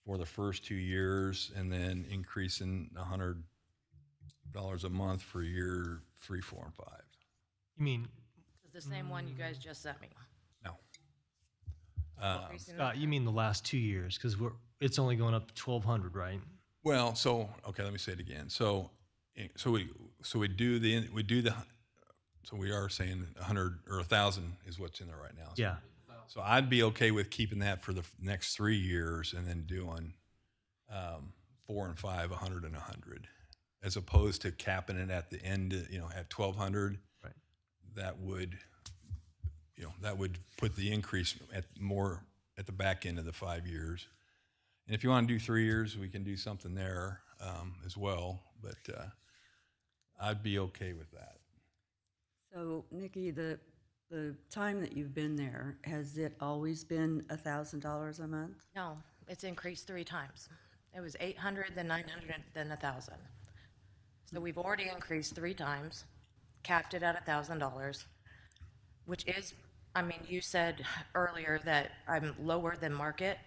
for the first 2 years, and then increasing $100 a month for year 3, 4, and 5. You mean, It's the same one you guys just sent me. No. Increasing Scott, you mean the last 2 years? Because it's only going up to 1,200, right? Well, so okay, let me say it again. So we are saying 100 or 1,000 is what's in there right now. So, Yeah. So I'd be okay with keeping that for the next 3 years and then doing 4 and 5, 100 and 100, as opposed to capping it at the end, you know, at 1,200. Right. That would, you know, that would put the increase at the back end of the 5 years. And if you want to do 3 years, we can do something there as well. But I'd be okay with that. So, Nikki, the time that you've been there, has it always been $1,000 a month? No, it's increased 3 times. It was 800, then 900, then 1,000. So we've already increased 3 times, capped it at $1,000, which is, I mean, you said earlier that I'm lower than market,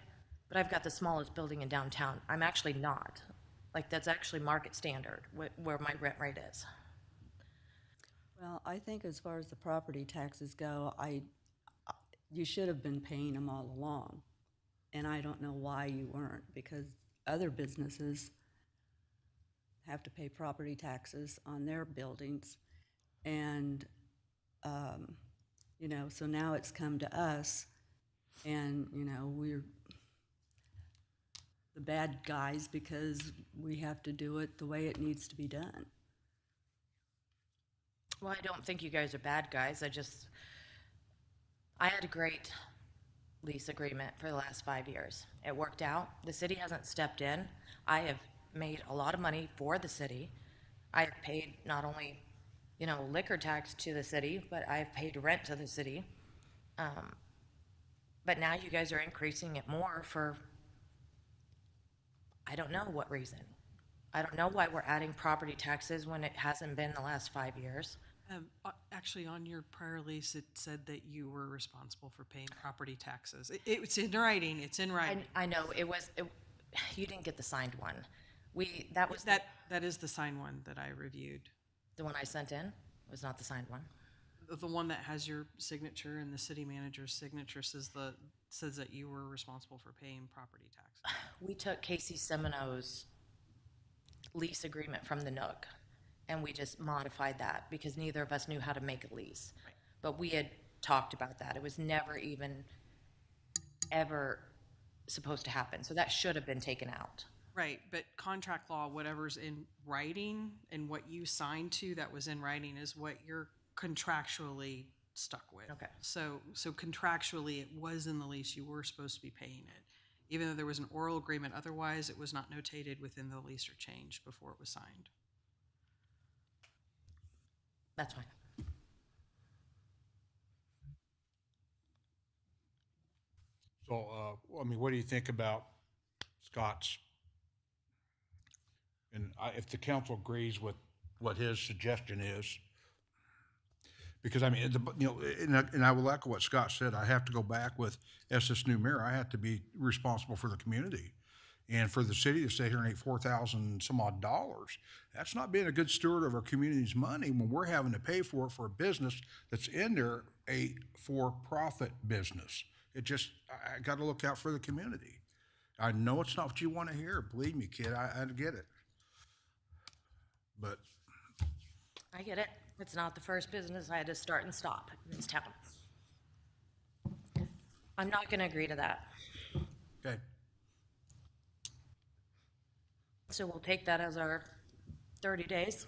but I've got the smallest building in downtown. I'm actually not. Like, that's actually market standard where my rent rate is. Well, I think as far as the property taxes go, you should have been paying them all along. And I don't know why you weren't, because other businesses have to pay property taxes on their buildings. And, you know, so now it's come to us, and, you know, we're the bad guys because we have to do it the way it needs to be done. Well, I don't think you guys are bad guys. I had a great lease agreement for the last 5 years. It worked out. The city hasn't stepped in. I have made a lot of money for the city. I have paid not only, you know, liquor tax to the city, but I've paid rent to the city. But now you guys are increasing it more for, I don't know what reason. I don't know why we're adding property taxes when it hasn't been the last 5 years. Actually, on your prior lease, it said that you were responsible for paying property taxes. It's in writing. It's in writing. I know you didn't get the signed one. That is the signed one that I reviewed. The one I sent in was not the signed one. The one that has your signature and the city manager's signature says that you were responsible for paying property tax. We took Casey Semino's lease agreement from the Nook, and we just modified that because neither of us knew how to make a lease. Right. But we had talked about that. It was never even ever supposed to happen. So that should have been taken out. Right, but contract law, whatever's in writing and what you signed to that was in writing is what you're contractually stuck with. Okay. So contractually, it was in the lease. You were supposed to be paying it. Even though there was an oral agreement, otherwise it was not notated within the lease or changed before it was signed. That's fine. So, I mean, what do you think about Scott's? And if the council agrees with what his suggestion is, because I mean, you know, and I will echo what Scott said. I have to go back with as this new mayor. I have to be responsible for the community, And for the city to stay here and 4,000 some odd dollars, that's not being a good steward of our community's money when we're having to pay for it for a business that's in there, a for-profit business. It just, I got to look out for the community. I know it's not what you want to hear. Believe me, kid, I get it. But I get it. It's not the first business I had to start and stop in this town. I'm not gonna agree to that. okay, So we'll take that as our 30 days.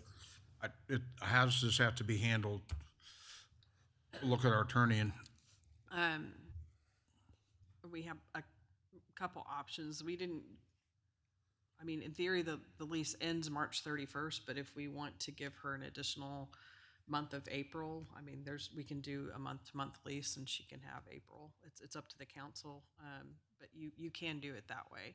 how does this have to be handled? Look at our attorney and We have a couple options. We didn't, I mean, in theory, the lease ends March 31st, but if we want to give her an additional month of April, I mean, we can do a month-to-month lease and she can have April. It's up to the council, but you can do it that way.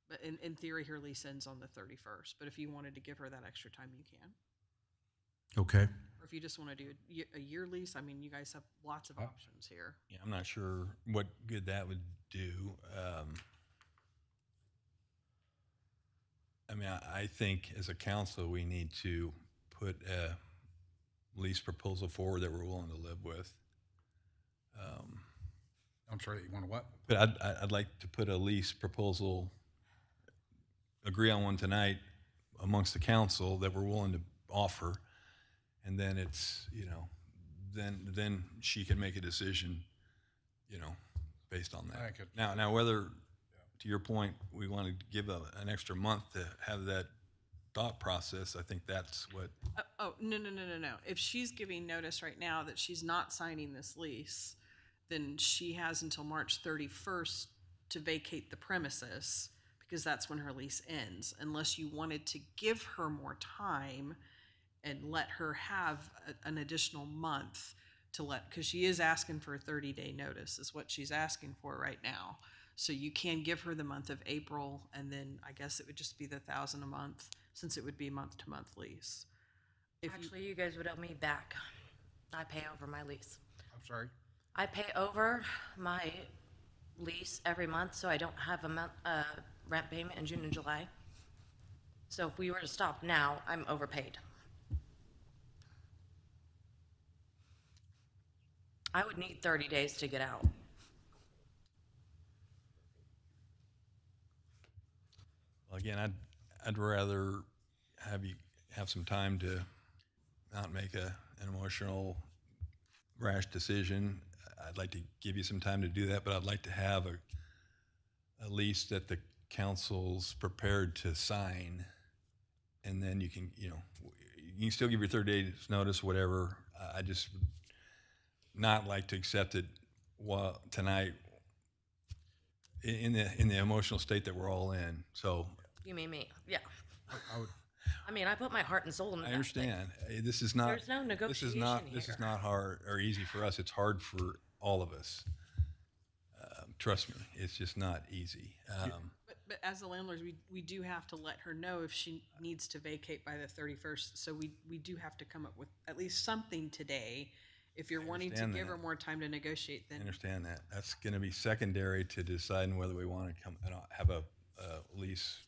But in theory, her lease ends on the 31st, but if you wanted to give her that extra time, you can. okay. Or if you just want to do a year lease, I mean, you guys have lots of options here. Yeah, I'm not sure what good that would do. I mean, I think as a council, we need to put a lease proposal forward that we're willing to live with. I'm sorry, you want to what? But I'd like to put a lease proposal, agree on one tonight amongst the council that we're willing to offer. And then it's, then she can make a decision, based on that. I could- Now whether, to your point, we want to give an extra month to have that thought process, I think that's what. No. If she's giving notice right now that she's not signing this lease, then she has until March 31st to vacate the premises, because that's when her lease ends, unless you wanted to give her more time and let her have an additional month because she is asking for a 30-day notice is what she's asking for right now. So you can give her the month of April, and then I guess it would just be the $1,000 a month, since it would be month-to-month lease. Actually, you guys would owe me back. I pay over my lease. I'm sorry. I pay over my lease every month, so I don't have a rent payment in June and July. So if we were to stop now, I'm overpaid. I would need 30 days to get out. Well, again, I'd rather have you have some time to not make an emotional, rash decision. I'd like to give you some time to do that, but I'd like to have a lease that the council's prepared to sign, and then you can still give your 30 days notice, whatever. I just would not like to accept it tonight in the emotional state that we're all in. So You mean me? Yeah. I would, I mean, I put my heart and soul into I that thing. understand. This is not. There's no negotiation This is here. not hard or easy for us. It's hard for all of us. Trust me, it's just not easy. But as the landlords, we do have to let her know if she needs to vacate by the 31st. So we do have to come up with at least something today. If you're wanting to understand give her that. more time to negotiate, I then understand that. That's going to be secondary to deciding whether we want to come and have a lease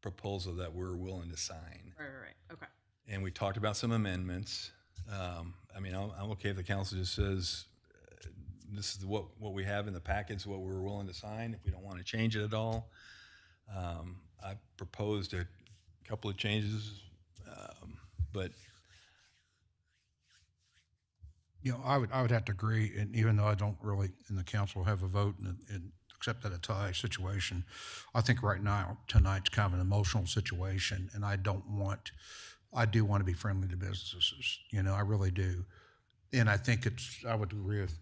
proposal that we're willing to sign. right. Okay. And we talked about some amendments. I mean, I'm okay if the council just says, this is what we have in the package, what we're willing to sign, if we don't want to change it at all. I proposed a couple of changes, but I would have to agree, and even though I don't really, in the council, have a vote and except that a tie situation, I think right now, tonight's kind of an emotional situation, and I do want to be friendly to businesses, I really do. And I think I would agree with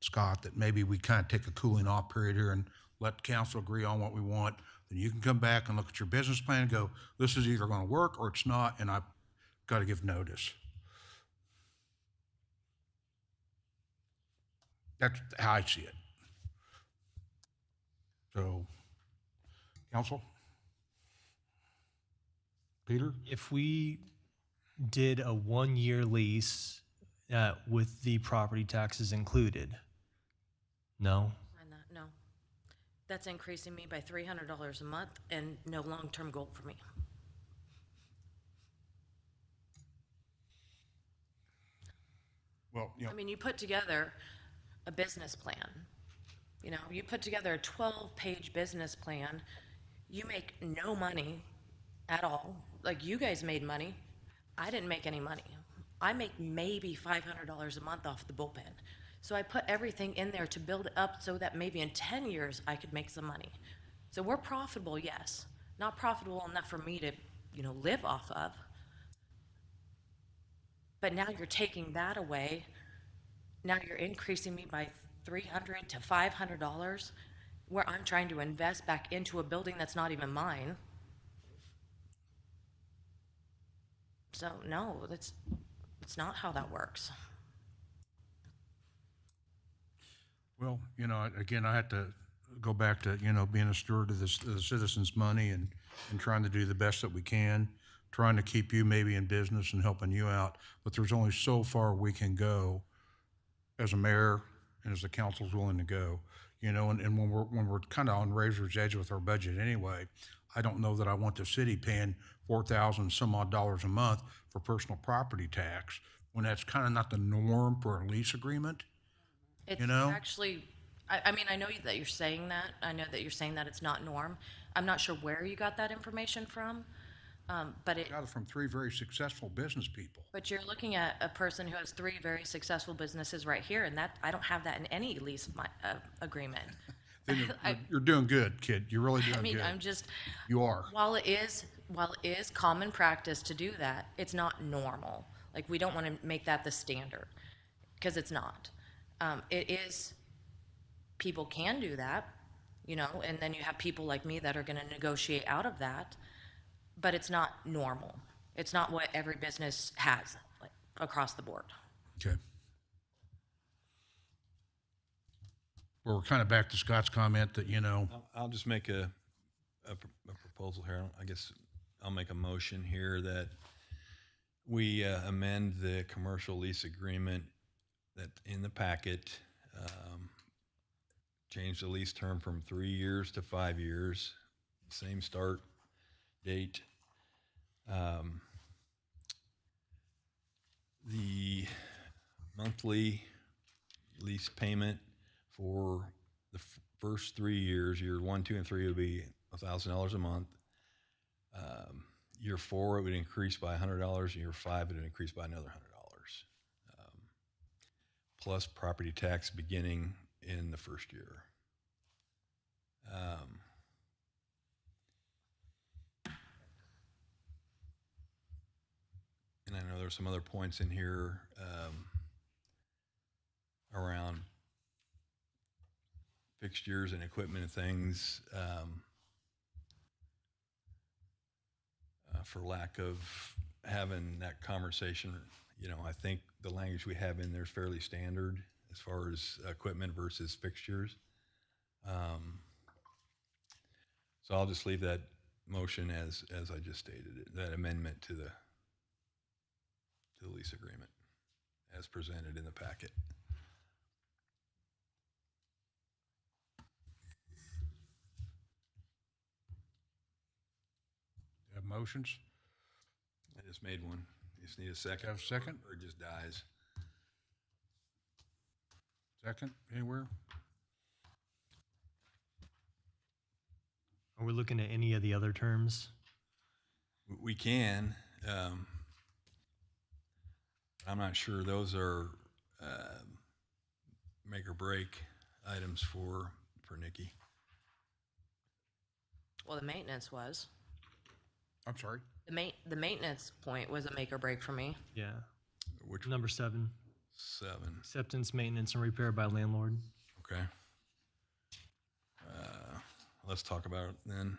Scott that maybe we kind of take a cooling off period here and let council agree on what we want. Then you can come back and look at your business plan and go, this is either going to work or it's not, and I've got to give notice. That's how I see it. So, council? Peter? If we did a 1-year lease with the property taxes included, no? Sign that, no. That's increasing me by $300 a month and no long-term goal for me. Well, I mean, you put together a business plan. You know, you put together a 12-page business plan. You make no money at all. Like, you guys made money. I didn't make any money. I make maybe $500 a month off the bullpen. So I put everything in there to build it up so that maybe in 10 years I could make some money. So we're profitable, yes. Not profitable enough for me to, live off of. But now you're taking that away. Now you're increasing me by $300 to $500, where I'm trying to invest back into a building that's not even mine. So no, it's not how that works. well, again, I had to go back to, being a steward of the citizens' money and trying to do the best that we can, trying to keep you maybe in business and helping you out. But there's only so far we can go as a mayor and as the council's willing to go, and when we're kind of on razor's edge with our budget anyway, I don't know that I want the city paying 4,000 some odd dollars a month for personal property tax when that's kind of not the norm for a lease agreement. It's You know? actually, I mean, I know that you're saying that. I know that you're saying that it's not norm. I'm not sure where you got that information from, but Got it from three very successful business people. but you're looking at a person who has 3 very successful businesses right here, and that I don't have that in any lease agreement. Then you're doing good, kid. You're really doing I mean, good. I'm just, You are. while it is common practice to do that, it's not normal. Like, we don't want to make that the standard, because it's not. It is, people can do that, and then you have people like me that are going to negotiate out of that, but it's not normal. It's not what every business has, like, across the board. Okay. Well, we're kind of back to Scott's comment that, I'll just make a proposal here. I guess I'll make a motion here that we amend the commercial lease agreement that in the packet, change the lease term from 3 years to 5 years, same start date. The monthly lease payment for the first 3 years, year 1, 2, and 3, would be $1,000 a month. Year 4, it would increase by $100. Year 5, it would increase by another $100. Plus property tax beginning in the first year. And I know there's some other points in here around fixtures and equipment and things, for lack of having that conversation. I think the language we have in there is fairly standard as far as equipment versus fixtures. So I'll just leave that motion as I just stated it, that amendment to the lease agreement as presented in the packet. have motions. I just made one. You just need a second. Have a second? Or it just dies. Second, anywhere? Are we looking at any of the other terms? We can. I'm not sure those are make or break items for Nikki. Well, the maintenance was. I'm sorry. The maintenance point was a make or break for me. Yeah. Which Number 7, 7? acceptance, maintenance, and repair by landlord. Okay. Let's talk about it then.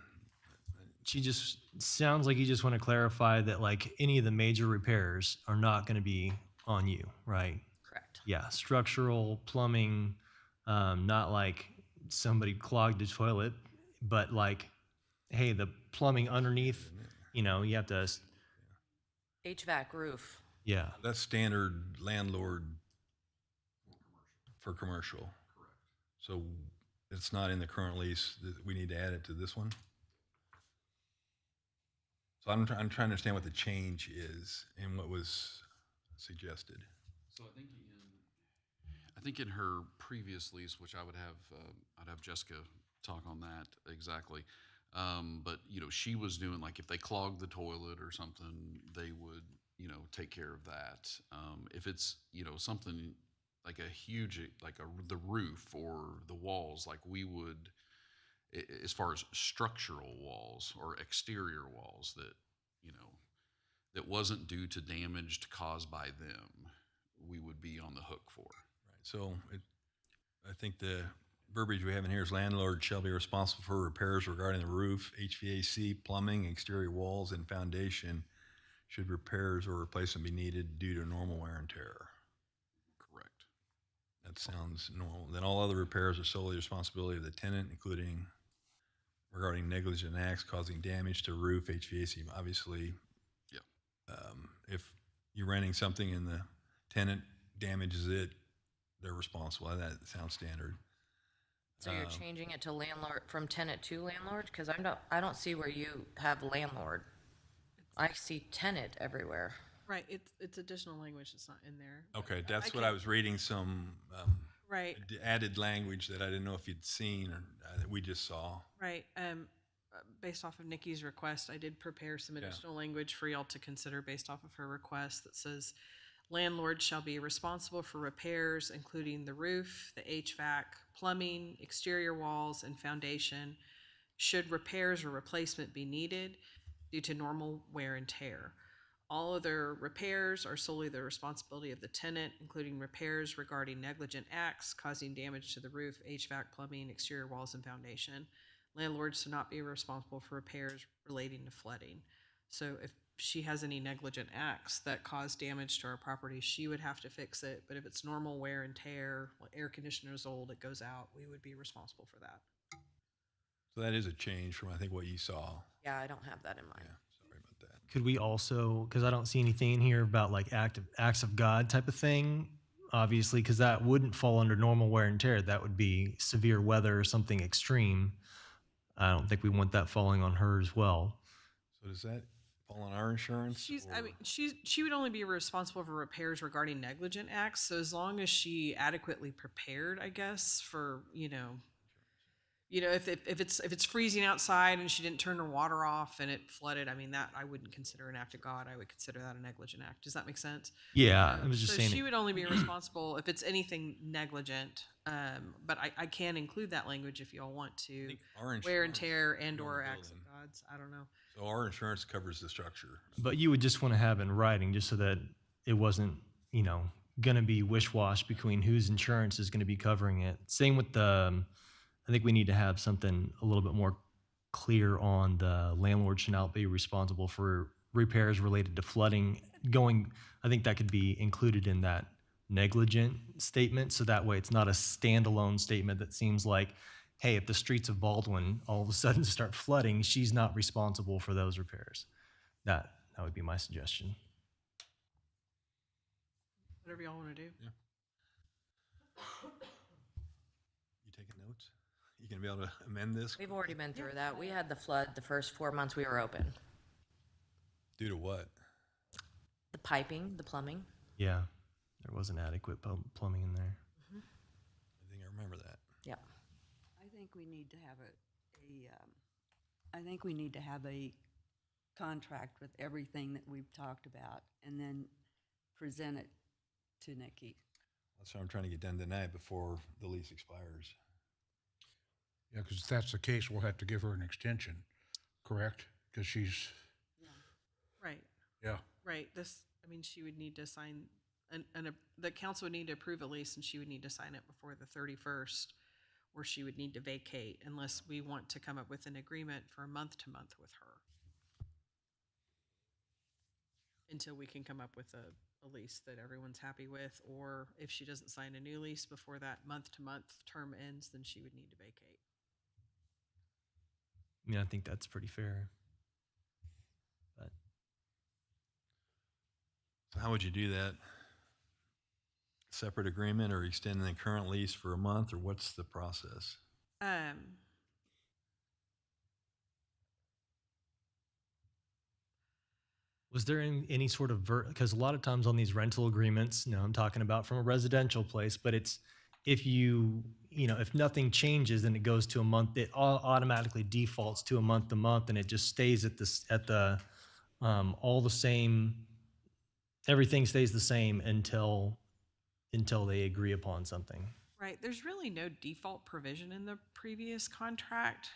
She just sounds like you just want to clarify that like any of the major repairs are not going to be on you, right? Correct. Yeah, structural, plumbing, not like somebody clogged a toilet, but like, hey, the plumbing underneath, you have to, HVAC, roof. yeah. That's standard landlord for commercial. Correct. So it's not in the current lease, that we need to add it to this one? So I'm trying to understand what the change is and what was suggested. So I think in her previous lease, which I would have, I'd have Jessica talk on that exactly. But you know, she was doing like if they clogged the toilet or something, they would, you know, take care of that. If it's, you know, something like a huge, like the roof or the walls, like we would, as far as structural walls or exterior walls that, you know, that wasn't due to damage caused by them, we would be on the hook for. Right. So I think the verbiage we have in here is landlord shall be responsible for repairs regarding the roof, HVAC, plumbing, exterior walls, and foundation should repairs or replacement be needed due to normal wear and tear. Correct. That sounds normal. Then all other repairs are solely the responsibility of the tenant, including regarding negligent acts causing damage to roof, HVAC. Obviously, Yeah. If you're renting something and the tenant damages it, they're responsible. That sounds standard. So you're changing it to landlord, from tenant to landlord? Because I don't see where you have landlord. I see tenant everywhere. Right, it's additional language that's not in there. Okay, that's what I was reading, some Right, added language that I didn't know if you'd seen or that we just saw. right. Based off of Nikki's request, I did prepare some additional language for y'all to consider based off of her request that says landlord shall be responsible for repairs, including the roof, the HVAC, plumbing, exterior walls, and foundation, should repairs or replacement be needed due to normal wear and tear. All other repairs are solely the responsibility of the tenant, including repairs regarding negligent acts causing damage to the roof, HVAC, plumbing, exterior walls, and foundation. Landlords should not be responsible for repairs relating to flooding. So if she has any negligent acts that cause damage to our property, she would have to fix it. But if it's normal wear and tear, like air conditioner's old, it goes out, we would be responsible for that. So that is a change from, I think, what you saw. Yeah, I don't have that in mind. Yeah, sorry about that. Could we also, because I don't see anything in here about like acts of God type of thing, obviously, because that wouldn't fall under normal wear and tear. That would be severe weather or something extreme. I don't think we want that falling on her as well. So does that fall on our insurance? She would only be responsible for repairs regarding negligent acts. So as long as she adequately prepared, I guess, for, if it's freezing outside and she didn't turn her water off and it flooded, I mean, that I wouldn't consider an act of God. I would consider that a negligent act. Does that make sense? Yeah, I was just So saying. she would only be responsible if it's anything negligent. But I can include that language if y'all want to. think our Wear and insurance tear is and on or the acts of building. gods. I don't know. So our insurance covers the structure. But you would just want to have in writing just so that it wasn't, going to be wish-wash between whose insurance is going to be covering it. Same with I think we need to have something a little bit more clear on the landlord should not be responsible for repairs related to flooding. I think that could be included in that negligent statement. So that way it's not a standalone statement that seems like, hey, if the streets of Baldwin all of a sudden start flooding, she's not responsible for those repairs. That would be my suggestion. Whatever y'all want to do. You taking notes? You gonna be able to amend this? We've already been through that. We had the flood the first 4 months we were open. Due to what? The piping, the plumbing. Yeah, there wasn't adequate plumbing in there. I think I remember that. Yeah. I think we need to have I think we need to have a contract with everything that we've talked about and then present it to Nikki. That's what I'm trying to get done tonight before the lease expires. Yeah, because if that's the case, we'll have to give her an extension, correct? Because she's, Right. yeah. Right. She would need to sign, the council would need to approve a lease and she would need to sign it before the 31st, or she would need to vacate unless we want to come up with an agreement for month to month with her. Until we can come up with a lease that everyone's happy with, or if she doesn't sign a new lease before that month to month term ends, then she would need to vacate. I mean, I think that's pretty fair. But So how would you do that? Separate agreement or extending the current lease for a month, or what's the process? Um, Was there any sort of because a lot of times on these rental agreements, I'm talking about from a residential place, but it's if if nothing changes and it goes to a month, it automatically defaults to a month to month, and it just stays at the all the same. Everything stays the same until they agree upon something. Right, there's really no default provision in the previous contract.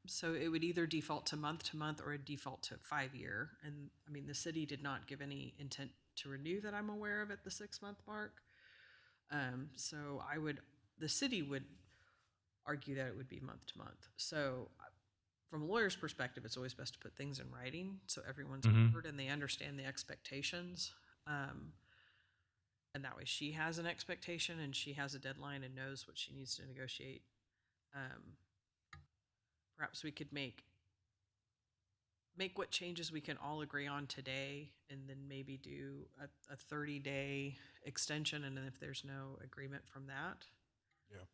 So it would either default to month or a default to 5 year. And I mean, the city did not give any intent to renew that I'm aware of at the 6 month mark. So the city would argue that it would be month to month. So from a lawyer's perspective, it's always best to put things in writing so everyone's covered and they understand the expectations. And that way she has an expectation and she has a deadline and knows what she needs to negotiate. Perhaps we could make what changes we can all agree on today, and then maybe do a 30-day extension, and then if there's no agreement from that. Yeah.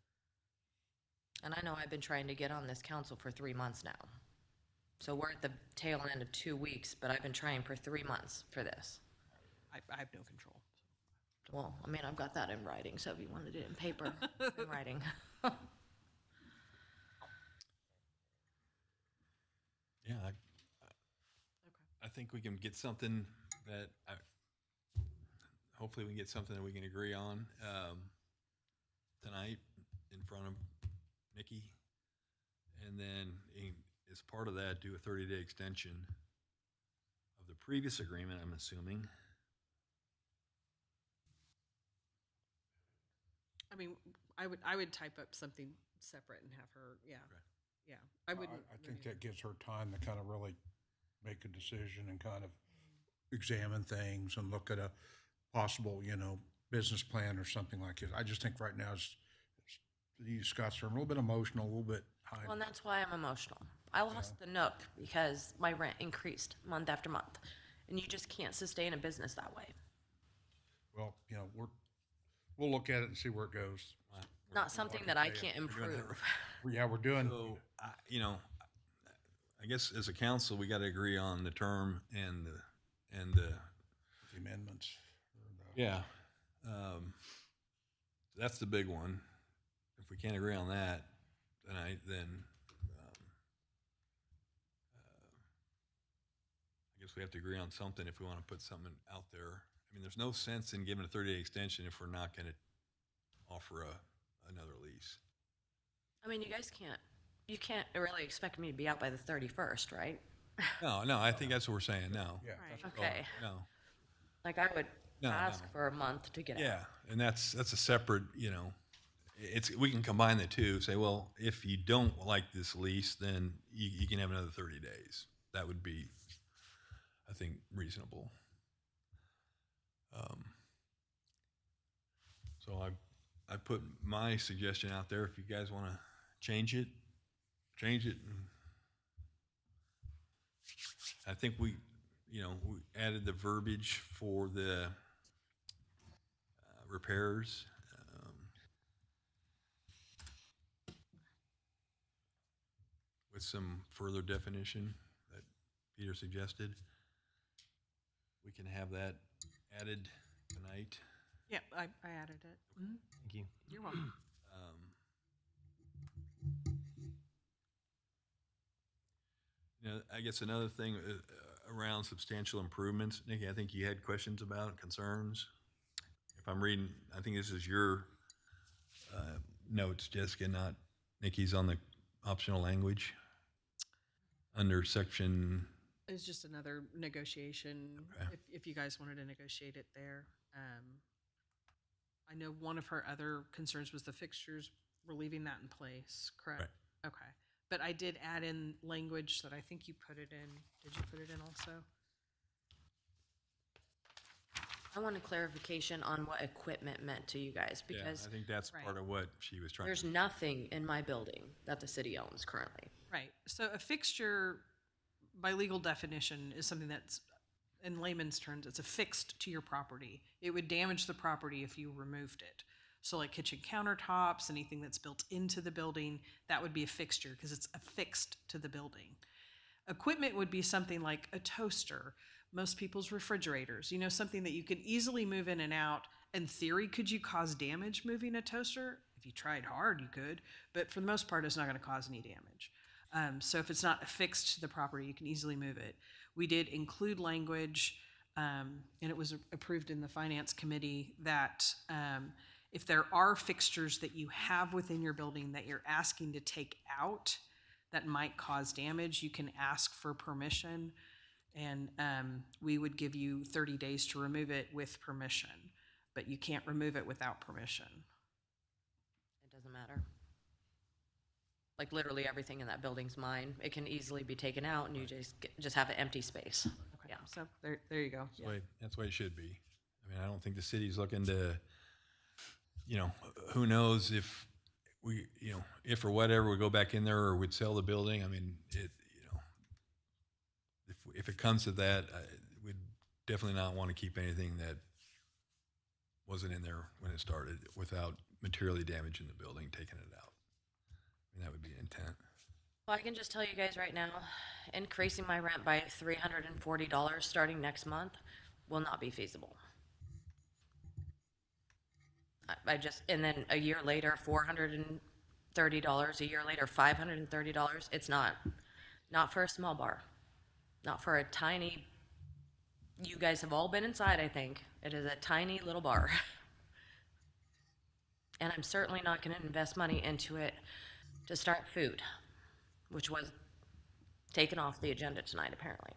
And I know I've been trying to get on this council for 3 months now. So we're at the tail end of 2 weeks, but I've been trying for 3 months for this. I have no control. Well, I mean, I've got that in writing, so if you wanted it in paper, in writing. Yeah, I think we can get something that hopefully we can get something that we can agree on tonight in front of Nikki, and then as part of that, do a 30-day extension of the previous agreement, I'm assuming. I mean, I would type up something separate and have her, yeah. Yeah, I would. I think that gives her time to kind of really make a decision and kind of examine things and look at a possible, business plan or something like this. I just think right now, as you discussed, her, I'm a little bit emotional, a little bit high. Well, and that's why I'm emotional. I lost the Nook because my rent increased month after month, and you just can't sustain a business that way. Well, we'll look at it and see where it goes. Not something that I can't improve. Yeah, we're doing. So, I guess as a council, we got to agree on the term and the Amendments. yeah. That's the big one. If we can't agree on that, then I guess we have to agree on something if we want to put something out there. I mean, there's no sense in giving a 30-day extension if we're not going to offer another lease. I mean, you can't really expect me to be out by the 31st, right? No, I think that's what we're saying. No. Yeah. Right. Okay. No. Like I would No, ask no. for a month to get out. Yeah, and that's a separate, we can combine the two, say, well, if you don't like this lease, then you can have another 30 days. That would be, I think, reasonable. So I put my suggestion out there. If you guys want to change it. And I think we added the verbiage for the repairs. With some further definition that Peter suggested. We can have that added tonight. Yeah, I added it. Mhm. Thank you. You're welcome. I guess another thing around substantial improvements, Nikki, I think you had questions about, concerns. If I'm reading, I think this is your notes, Jessica, not Nikki's, on the optional language under section. It's just another negotiation, Okay. if you guys wanted to negotiate it there. I know one of her other concerns was the fixtures. We're leaving that in place, correct? Right. Okay. But I did add in language that I think you put it in. Did you put it in also? I want a clarification on what equipment meant to you guys, Yeah, because I think that's Right. part of what she was trying there's to. nothing in my building that the city owns currently. Right. So a fixture, by legal definition, is something that's, in layman's terms, it's affixed to your property. It would damage the property if you removed it. So like kitchen countertops, anything that's built into the building, that would be a fixture because it's affixed to the building. Equipment would be something like a toaster, most people's refrigerators, something that you can easily move in and out. In theory, could you cause damage moving a toaster? If you tried hard, you could, but for the most part, it's not going to cause any damage. So if it's not affixed to the property, you can easily move it. We did include language, and it was approved in the Finance Committee that if there are fixtures that you have within your building that you're asking to take out that might cause damage, you can ask for permission, and we would give you 30 days to remove it with permission, but you can't remove it without permission. It doesn't matter. Like literally everything in that building's mine. It can easily be taken out and you just have an empty space. Okay. Yeah. So there you go. That's the way it should be. I mean, I don't think the city's looking to, who knows if we, if or whatever we go back in there or we'd sell the building. I mean, if it comes to that, we'd definitely not want to keep anything that wasn't in there when it started without materially damaging the building, taking it out. I mean, that would be intent. Well, I can just tell you guys right now, increasing my rent by $340 starting next month will not be feasible. And then a year later, $430, a year later, $530. It's not for a small bar, not for a tiny, you guys have all been inside, I think. It is a tiny little bar. And I'm certainly not going to invest money into it to start food, which was taken off the agenda tonight, apparently.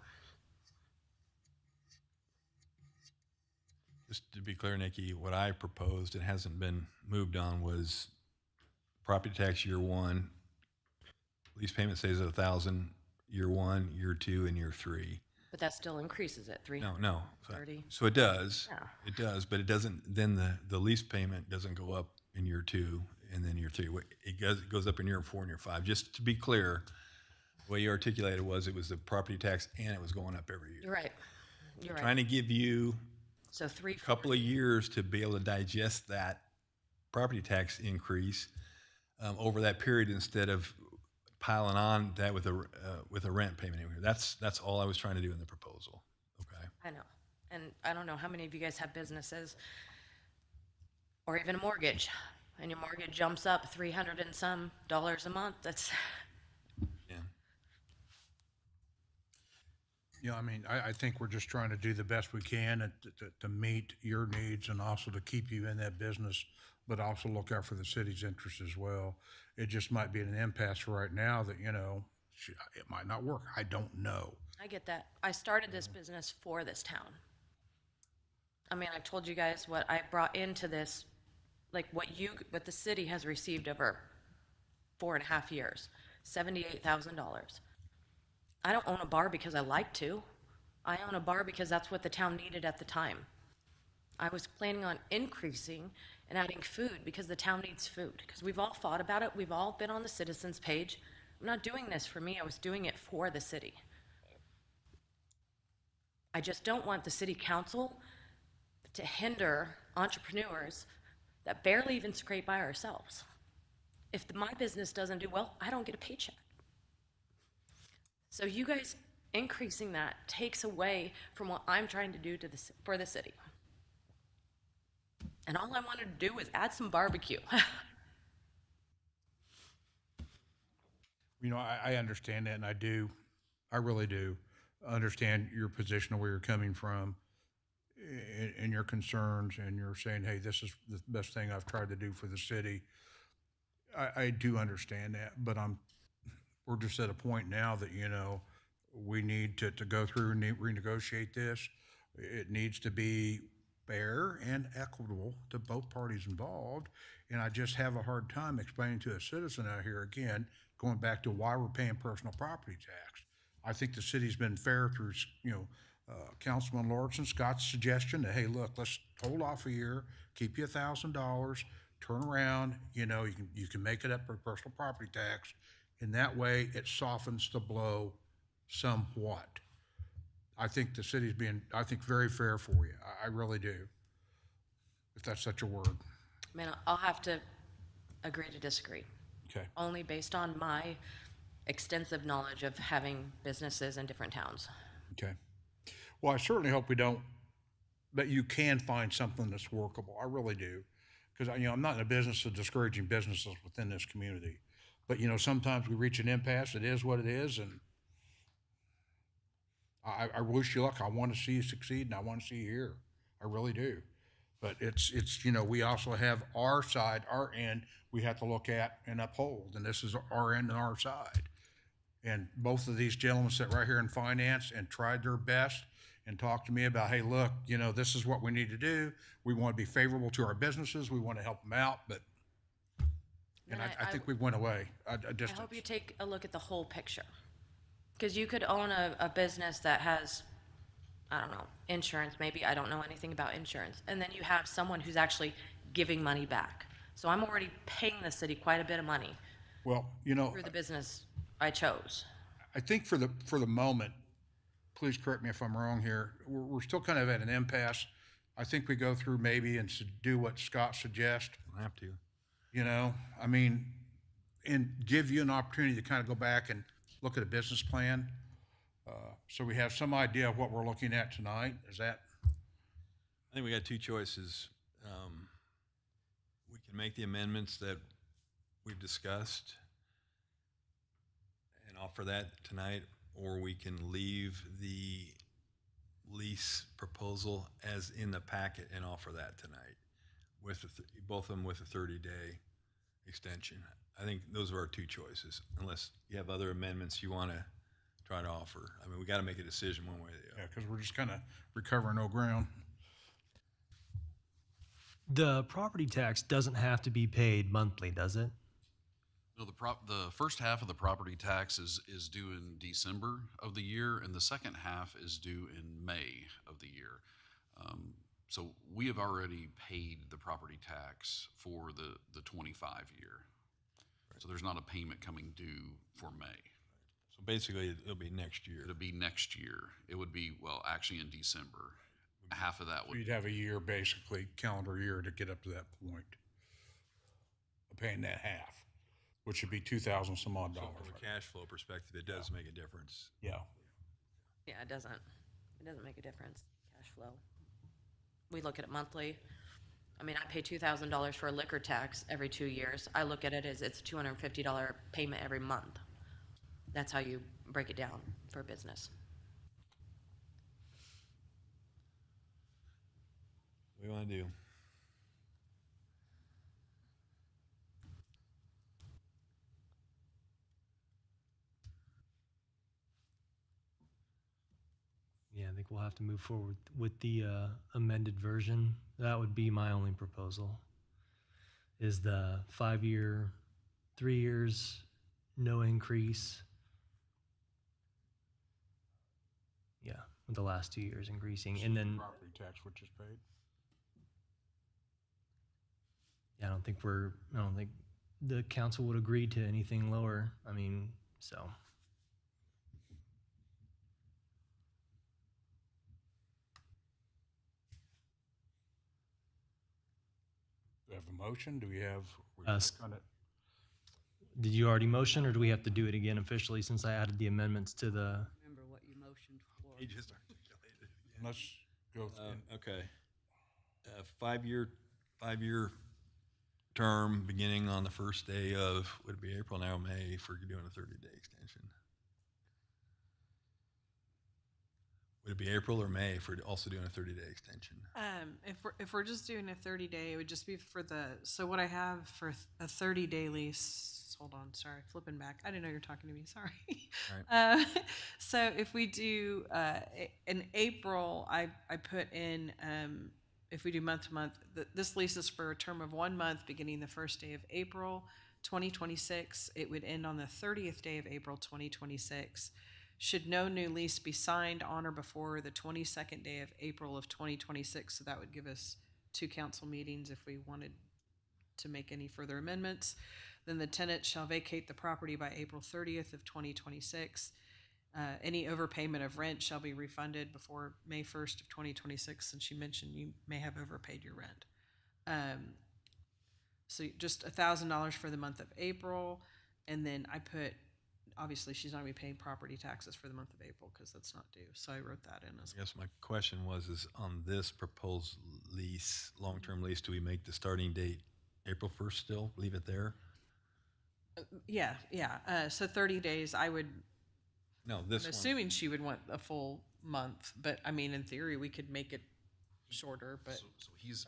Just to be clear, Nikki, what I proposed, it hasn't been moved on, was property tax year one, lease payment stays at 1,000 year one, year two, and year three. But that still increases it, No. 30. So it does. Yeah. It does, but it doesn't. Then the lease payment doesn't go up in year two, and then year three. It goes up in year four and year five. Just to be clear, the way you articulated it was the property tax, and it was going up every year. You're right. You're right. Trying to give you So a couple of years to be able to digest that property tax increase over that period instead of piling on that with a rent payment. That's all I was trying to do in the proposal. Okay. I know. And I don't know how many of you guys have businesses or even a mortgage, and your mortgage jumps up $300 and some a month. That's Yeah, I mean, I think we're just trying to do the best we can and to meet your needs and also to keep you in that business, but also look out for the city's interests as well. It just might be an impasse right now that, it might not work. I don't know. I get that. I started this business for this town. I mean, I've told you guys what I brought into this, like what the city has received over 4.5 years, $78,000. I don't own a bar because I like to. I own a bar because that's what the town needed at the time. I was planning on increasing and adding food because the town needs food. Because we've all thought about it. We've all been on the citizens page. I'm not doing this for me. I was doing it for the city. I just don't want the city council to hinder entrepreneurs that barely even scrape by ourselves. If my business doesn't do well, I don't get a paycheck. So you guys increasing that takes away from what I'm trying to do for the city. And all I wanted to do was add some barbecue. I understand that, and I really do understand your position and where you're coming from and your concerns, and you're saying, hey, this is the best thing I've tried to do for the city. I do understand that, but we're just at a point now that, we need to go through and renegotiate this. It needs to be fair and equitable to both parties involved. And I just have a hard time explaining to a citizen out here, again, going back to why we're paying personal property tax. I think the city's been fair through, Councilman Lawrence and Scott's suggestion that, hey, look, let's hold off a year, keep you $1,000, turn around, you can make it up for personal property tax. And that way it softens the blow somewhat. I think the city's being, very fair for you. I really do. If that's such a word. I mean, I'll have to agree to disagree, Okay. only based on my extensive knowledge of having businesses in different towns. Okay. Well, I certainly hope we don't, but you can find something that's workable. I really do. Because, I'm not in the business of discouraging businesses within this community. But, sometimes we reach an impasse. It is what it is. And I wish you luck. I want to see you succeed and I want to see you here. I really do. But it's, we also have our side, our end, we have to look at and uphold. And this is our end and our side. And both of these gentlemen sit right here in finance and tried their best and talked to me about, hey, look, this is what we need to do. We want to be favorable to our businesses. We want to help them out, but, and Then I think we went away a I distance. hope you take a look at the whole picture. Because you could own a business that has, I don't know, insurance, maybe, I don't know anything about insurance. And then you have someone who's actually giving money back. So I'm already paying the city quite a bit of money Well, through the business I chose. I think for the moment, please correct me if I'm wrong here, we're still kind of at an impasse. I think we go through maybe and do what Scott suggests, Don't have to. I mean, and give you an opportunity to kind of go back and look at a business plan. So we have some idea of what we're looking at tonight. Is that, I think we got two choices. We can make the amendments that we've discussed and offer that tonight, or we can leave the lease proposal as in the packet and offer that tonight, with both of them with a 30-day extension. I think those are our two choices, unless you have other amendments you want to try to offer. I mean, we got to make a decision one way or the other. because we're just kind of recovering old ground. The property tax doesn't have to be paid monthly, does it? No, the first half of the property tax is due in December of the year, and the second half is due in May of the year. So we have already paid the property tax for the 25 year. So there's not a payment coming due for May. So basically, it'll be next year. It'll be next year. It would be, well, actually in December. Half of that So would, you'd have a year, basically, calendar year to get up to that point of paying that half, which would be 2,000 some odd So dollars. from a cash flow perspective, it does make a difference. Yeah. Yeah, it doesn't make a difference, cash flow. We look at it monthly. I mean, I pay $2,000 for a liquor tax every 2 years. I look at it as it's a $250 payment every month. That's how you break it down for a business. What do you want to do? Yeah, I think we'll have to move forward with the amended version. That would be my only proposal. Is the 5-year, 3 years, no increase. Yeah, with the last 2 years increasing, and then Property tax, which is paid. yeah, I don't think the council would agree to anything lower. I mean, so. Do we have a motion? Do we have? Kinda- Did you already motion, or do we have to do it again officially since I added the amendments to the? Remember what you motioned for. He just articulated it again. Let's go. Okay. Five-year term beginning on the first day of, would it be April now, May, if we're doing a 30-day extension? Would it be April or May if we're also doing a 30-day extension? If we're just doing a 30-day, it would just be so what I have for a 30-day lease, hold on, sorry, flipping back. I didn't know you were talking to me, sorry. Right. So if we do, in April, I put in, if we do month to month, this lease is for a term of 1 month, beginning the first day of April 2026. It would end on the 30th day of April 2026. Should no new lease be signed on or before the 22nd day of April of 2026, so that would give us 2 council meetings if we wanted to make any further amendments, then the tenant shall vacate the property by April 30th of 2026. Any overpayment of rent shall be refunded before May 1st of 2026, since you mentioned you may have overpaid your rent. So just $1,000 for the month of April, and then I put, obviously she's not gonna be paying property taxes for the month of April because that's not due. So I wrote that in as I guess my question is on this proposed lease, long-term lease, do we make the starting date April 1st still? Leave it there? yeah, yeah. So 30 days. I'm No, this one. assuming she would want a full month, but I mean, in theory, we could make it shorter. But So he's,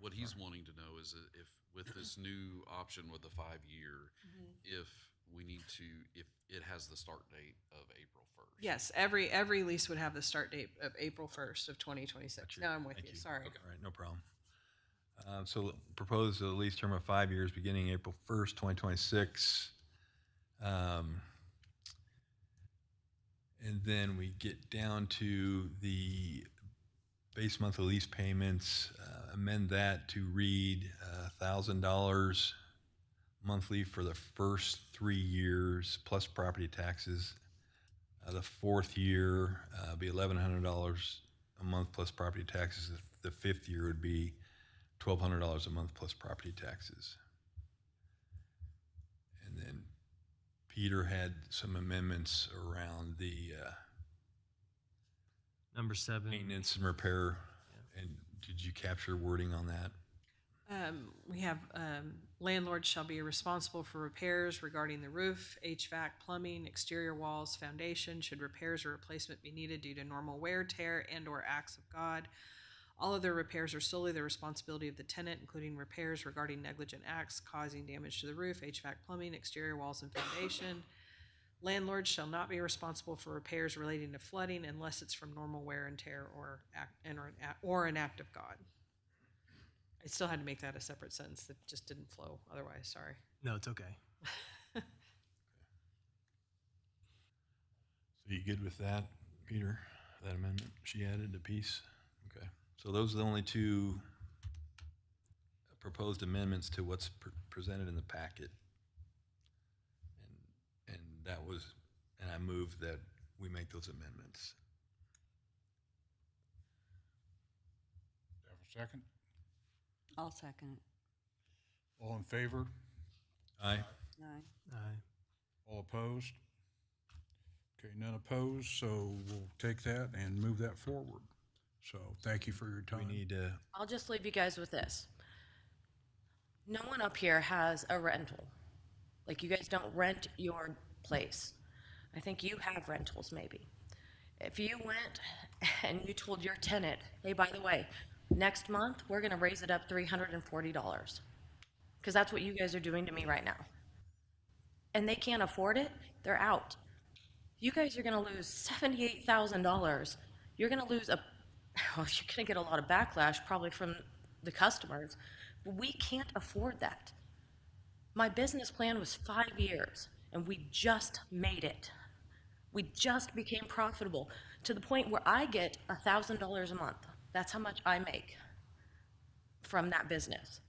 what he's wanting to know is if, with this new option with the 5-year, if we need to, if it has the start date of April 1st. yes, every lease would have the start date of April 1st of 2026. Now I'm with Thank you. Sorry. All right, no problem. So propose a lease term of 5 years beginning April 1st, 2026. And then we get down to the base monthly lease payments, amend that to read $1,000 monthly for the first 3 years plus property taxes. The fourth year be $1,100 a month plus property taxes. The fifth year would be $1,200 a month plus property taxes. And then Peter had some amendments around the Number 7. maintenance and repair. And did you capture wording on that? We have landlords shall be responsible for repairs regarding the roof, HVAC, plumbing, exterior walls, foundation, should repairs or replacement be needed due to normal wear, tear, and/or acts of God. All other repairs are solely the responsibility of the tenant, including repairs regarding negligent acts causing damage to the roof, HVAC, plumbing, exterior walls, and foundation. Landlords shall not be responsible for repairs relating to flooding unless it's from normal wear and tear or an act of God. I still had to make that a separate sentence that just didn't flow otherwise, sorry. No, it's okay. So you good with that, Peter? That amendment she added a piece? Okay. So those are the only two proposed amendments to what's presented in the packet. And that was, and I moved that we make those amendments. Have a second? I'll second it. All in favor? Aye. Aye. Aye. All opposed? Okay, none opposed, so we'll take that and move that forward. So thank you for your time. We need to, I'll just leave you guys with this. No one up here has a rental. Like, you guys don't rent your place. I think you have rentals, maybe. If you went and you told your tenant, hey, by the way, next month, we're gonna raise it up $340, because that's what you guys are doing to me right now. And they can't afford it, they're out. You guys are gonna lose $78,000. You're gonna lose well, you're gonna get a lot of backlash probably from the customers. But we can't afford that. My business plan was 5 years, and we just made it. We just became profitable to the point where I get $1,000 a month. That's how much I make from that business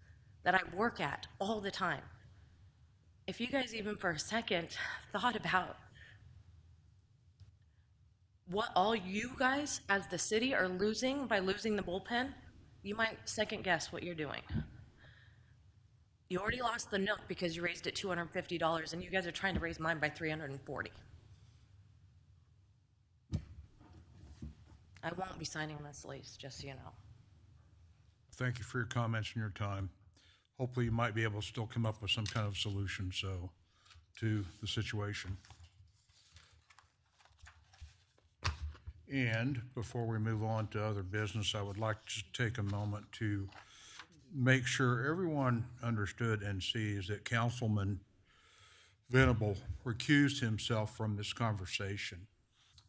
that I work at all the time. If you guys even for a second thought about what all you guys as the city are losing by losing the bullpen, you might second guess what you're doing. You already lost the Nook because you raised it $250, and you guys are trying to raise mine by $340. I won't be signing this lease, just so you know. Thank you for your comments and your time. Hopefully you might be able to still come up with some kind of solution, to the situation. And before we move on to other business, I would like to take a moment to make sure everyone understood and sees that Councilman Venable recused himself from this conversation.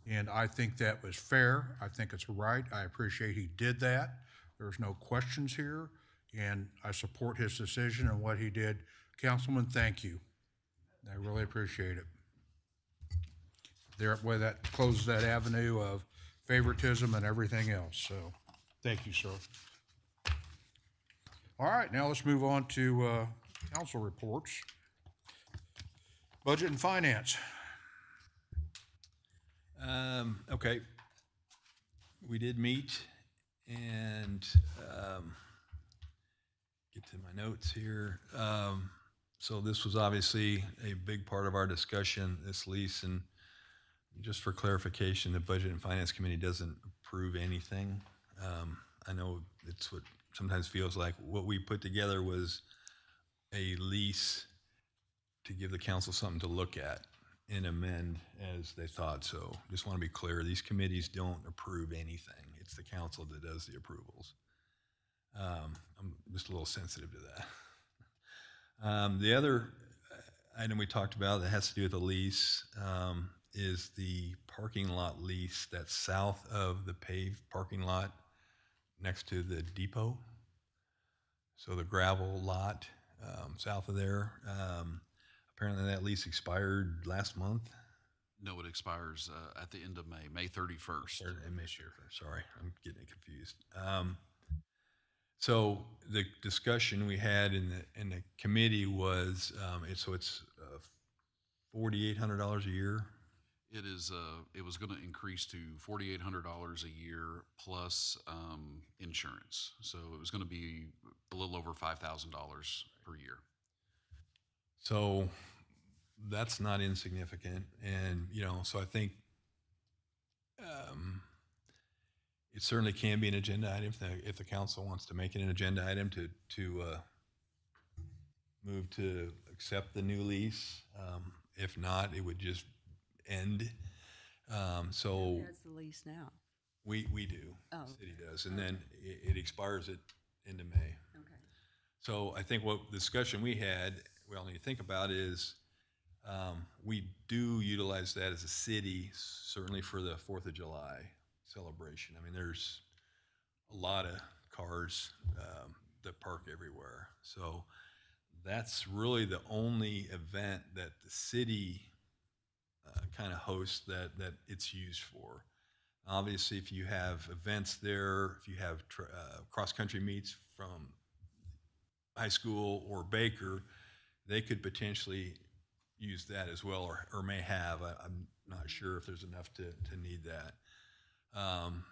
And I think that was fair. I think it's right. I appreciate he did that. There's no questions here, and I support his decision and what he did. Councilman, thank you. I really appreciate it. Way that closes that avenue of favoritism and everything else. So, thank you, sir. All right, now let's move on to council reports. Budget and finance. okay. We did meet, and get to my notes here. So this was obviously a big part of our discussion, this lease, and just for clarification, the Budget and Finance Committee doesn't approve anything. I know it's what sometimes feels like. What we put together was a lease to give the council something to look at and amend as they thought. So just want to be clear, these committees don't approve anything. It's the council that does the approvals. I'm just a little sensitive to that. The other item we talked about that has to do with the lease is the parking lot lease that's south of the paved parking lot next to the depot. So the gravel lot south of there. Apparently that lease expired last month. No, it expires at the end of May, May 31st. Sorry, I'm getting confused. So the discussion we had in the committee was it's $4,800 a year. It is. It was going to increase to $4,800 a year plus insurance. So it was going to be a little over $5,000 per year. So that's not insignificant, and so I think it certainly can be an agenda item if the council wants to make it an agenda item to move to accept the new lease. If not, it would just end. So Who has the lease now? we do. Oh, The city does, and then it expires at end of May. Okay. So I think what the discussion we had, we all need to think about is we do utilize that as a city, certainly for the 4th of July celebration. I mean, there's a lot of cars that park everywhere. So that's really the only event that the city kind of hosts that it's used for. Obviously, if you have events there, if you have cross-country meets from high school or Baker, they could potentially use that as well, or may have. I'm not sure if there's enough to need that.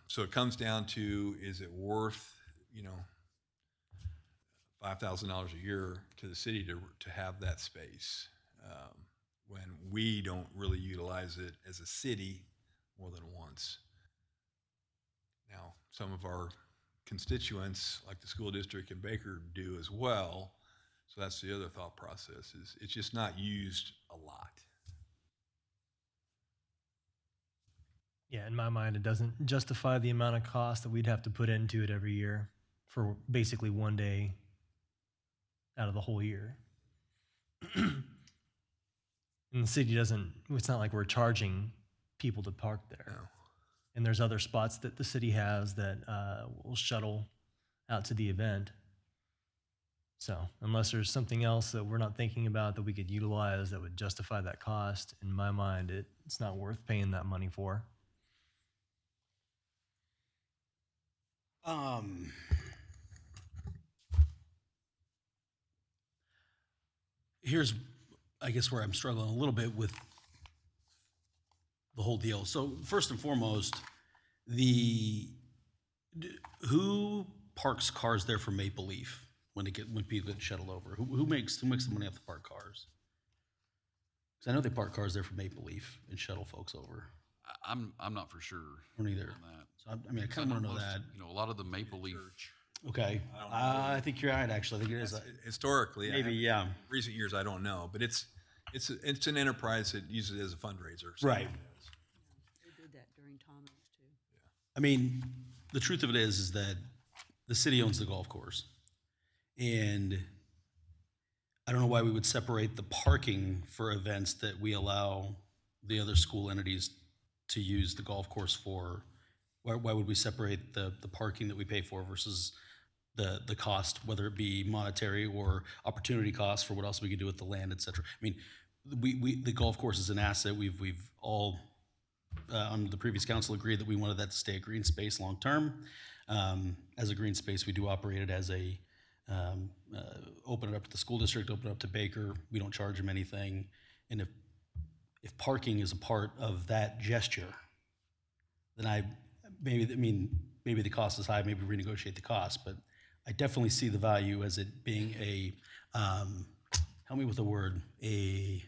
So it comes down to, is it worth, $5,000 a year to the city to have that space when we don't really utilize it as a city more than once? Now, some of our constituents, like the school district in Baker, do as well. So that's the other thought process, is it's just not used a lot. Yeah, in my mind, it doesn't justify the amount of cost that we'd have to put into it every year for basically one day out of the whole year. And the city doesn't, it's not like we're charging people to park there. No. And there's other spots that the city has that will shuttle out to the event. So unless there's something else that we're not thinking about that we could utilize that would justify that cost, in my mind, it's not worth paying that money for. Here's, I guess, where I'm struggling a little bit with the whole deal. So first and foremost, who parks cars there for Maple Leaf when people get shuttled over? Who makes the money off the parked cars? Because I know they park cars there for Maple Leaf and shuttle folks over. I'm not for sure Or neither. on that. So I mean, I kind of want to know Most, that. a lot of the Maple Leaf. Okay, I think you're right. Actually, I think it is. Historically, Maybe, yeah. Recent years, I don't know, but it's an enterprise that uses it as a fundraiser. So Right. They did that during Thomas too. I mean, the truth of it is that the city owns the golf course. And I don't know why we would separate the parking for events that we allow the other school entities to use the golf course for. Why would we separate the parking that we pay for versus the cost, whether it be monetary or opportunity costs for what else we could do with the land, et cetera? I mean, the golf course is an asset. We've all under the previous council agreed that we wanted that to stay a green space long term. As a green space, we do operate it as a open it up to the school district, open it up to Baker. We don't charge them anything. And if parking is a part of that gesture, then maybe the cost is high, maybe renegotiate the cost, but I definitely see the value as it being a, help me with the word, it's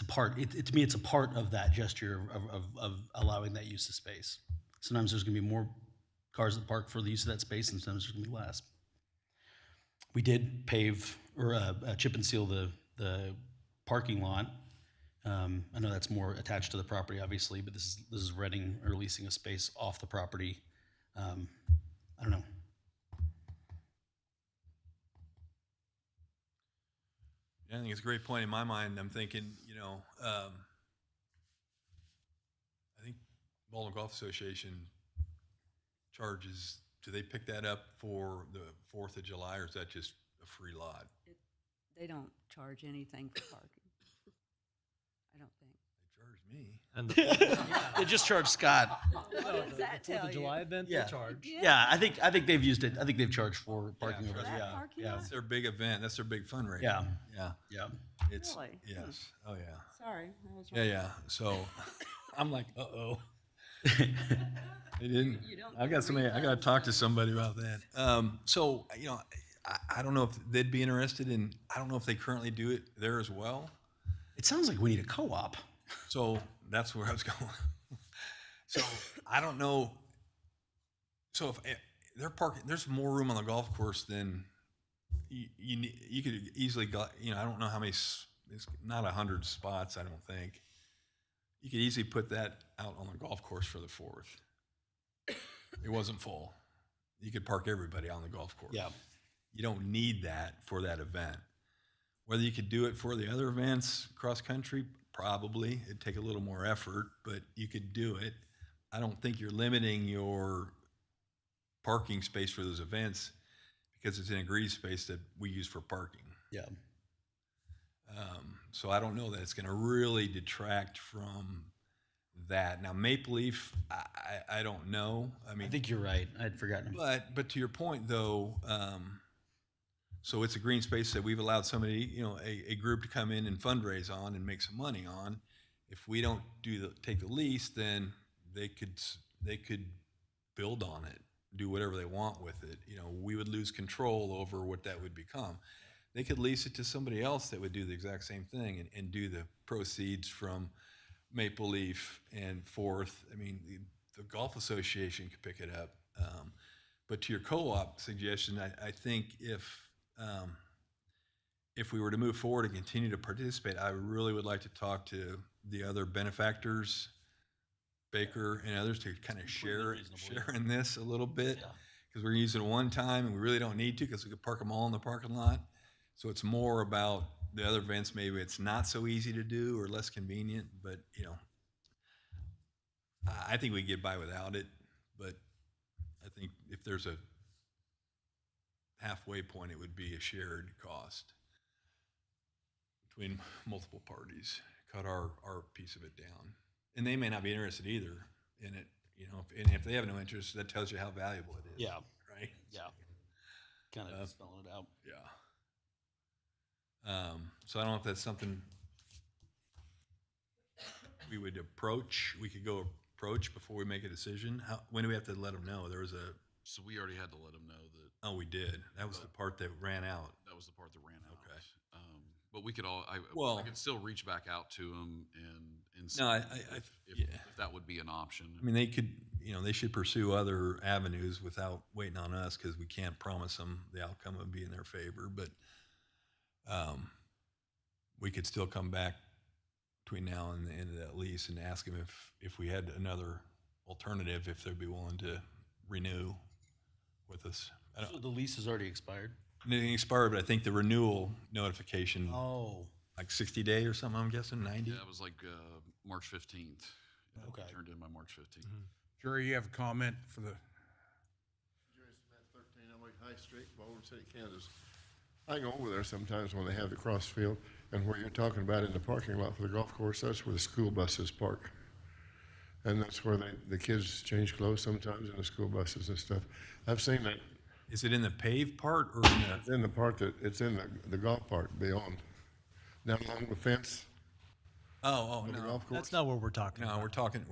a part, to me, it's a part of that gesture of allowing that use of space. Sometimes there's gonna be more cars that park for the use of that space, and sometimes there's gonna be less. We did pave, or chip and seal the parking lot. I know that's more attached to the property, obviously, but this is renting or leasing a space off the property. I don't know. Yeah, I think it's a great point in my mind. I'm thinking, I think Baldwin Golf Association charges, do they pick that up for the 4th of July, or is that just a free lot? They don't charge anything for parking. I don't think. They charge me. And They just charged Scott. What does that tell you? July event, Yeah. they charge. Yeah, I think they've used it. I think they've charged for parking Yeah, over for there. that Yeah, parking yeah, lot? That's their big event. That's their big fundraiser. Yeah. Yeah. yeah. It's, Really? yes. Oh, yeah. Sorry, I was Yeah, wrong. yeah. So I'm like, uh-oh. Yeah. They didn't. You don't I get got somebody. I got to talk to somebody about that. So I don't know if they'd be interested in. I don't know if they currently do it there as well. It sounds like we need a co-op. So that's where I was going. So I don't know. So if they're parking, there's more room on the golf course than you could easily got. I don't know how many. It's not 100 spots. I don't think. You could easily put that out on the golf course for the 4th. It wasn't full. You could park everybody on the golf course. Yeah. You don't need that for that event. Whether you could do it for the other events cross country, probably. It'd take a little more effort, but you could do it. I don't think you're limiting your parking space for those events because it's an agreed space that we use for parking. Yeah. So I don't know that it's going to really detract from that. Now, Maple Leaf, I don't know. I mean, I think you're right. I'd forgotten. but to your point though, so it's a green space that we've allowed somebody, a group to come in and fundraise on and make some money on. If we don't take the lease, then they could build on it, do whatever they want with it. We would lose control over what that would become. They could lease it to somebody else that would do the exact same thing and do the proceeds from Maple Leaf and 4th. I mean, the Golf Association could pick it up. But to your co-op suggestion, I think if we were to move forward and continue to participate, I really would like to talk to the other benefactors, Baker and others, to kind of share in this a little bit, because we're using it one time and we really don't need to because we could park them all in the parking lot. So it's more about the other events. Maybe it's not so easy to do or less convenient, but I think we get by without it. But I think if there's a halfway point, it would be a shared cost between multiple parties. Cut our piece of it down, and they may not be interested either in it. And if they have no interest, that tells you how valuable it is. Yeah. Right. Yeah. Kind of spelling it out. Yeah. So I don't know if that's something we would approach. We could go approach before we make a decision. When do we have to let them know? There was a. So we already had to let them know that. Oh, we did. That was the part that ran out. That was the part that ran out. Okay. But we could I Well- could still reach back out to them and see No, if that would be an option. I mean, they could. They should pursue other avenues without waiting on us because we can't promise them the outcome would be in their favor. But we could still come back between now and the end of that lease and ask them if we had another alternative, if they'd be willing to renew with us. So the lease has already expired? It expired, but I think the renewal notification, Oh. like 60 day or something, I'm guessing, 90? Yeah, it was like March 15th. Okay. Turned in by March 15th. Jerry, you have a comment for the, Jerry Smith, 1308 High Street, Baldwin City, Kansas. I go over there sometimes when they have the cross field, and where you're talking about in the parking lot for the golf course, that's where the school buses park. And that's where the kids change clothes sometimes in the school buses and stuff. I've seen that. Is it in the paved part or in It's in the part it's in the golf part beyond. Down along the fence Oh, of the no. golf course. That's not what we're talking No, about. we're talking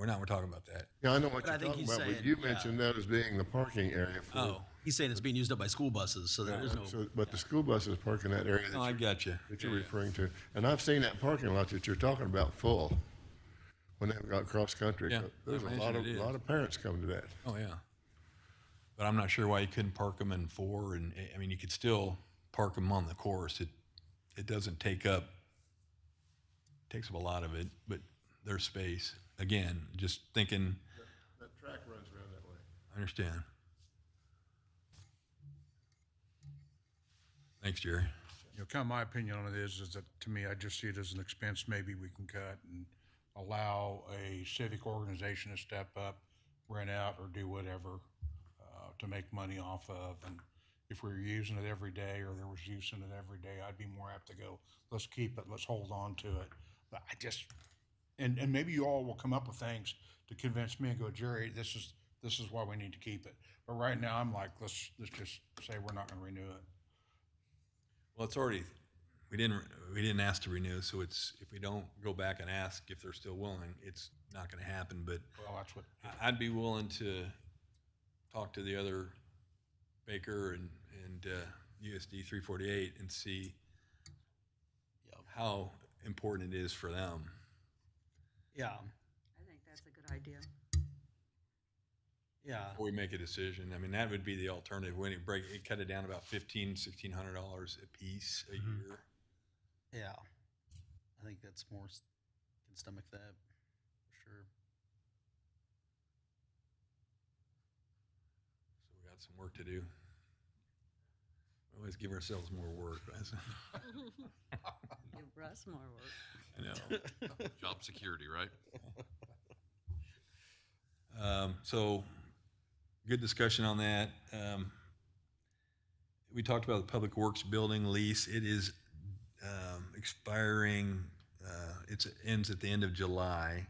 about that. Yeah, I know what But I you're think talking he's about, but saying- you yeah. mentioned that as being the parking area for. Oh, He's saying it's being used up by school buses, so there is no. So, but the school buses park in that area Oh, I got you. that you're referring to. And I've seen that parking lot that you're talking about full when they've got cross-country. Yeah, There's I a imagine lot it is. of parents come to that. Oh, yeah. But I'm not sure why you couldn't park them in 4, and, I mean, you could still park them on the course. It doesn't takes up a lot of it, but there's space. Again, just thinking, That track runs around that way. I understand. Thanks, Jerry. You know, kind of my opinion on it is that to me, I just see it as an expense maybe we can cut and allow a civic organization to step up, rent out or do whatever to make money off of. And if we were using it every day or there was use in it every day, I'd be more apt to go, let's keep it, let's hold on to it. But I just, and maybe you all will come up with things to convince me and go, Jerry, this is why we need to keep it. But right now I'm like, let's just say we're not gonna renew it. Well, it's already, we didn't ask to renew, so it's, if we don't go back and ask if they're still willing, it's not gonna happen, but Well, that's what, I'd be willing to talk to the other Baker and USD 348 and see how important it is for them. Yeah, I think that's a good idea. yeah. Before we make a decision, I mean, that would be the alternative. When it cut it down about $1,600 a piece a year. Yeah, I think that's more, can stomach that, for sure. So we got some work to do. We always give ourselves more work. Give Russ more work. I know. Job security, right? So good discussion on that. We talked about the Public Works building lease. It is expiring. It ends at the end of July.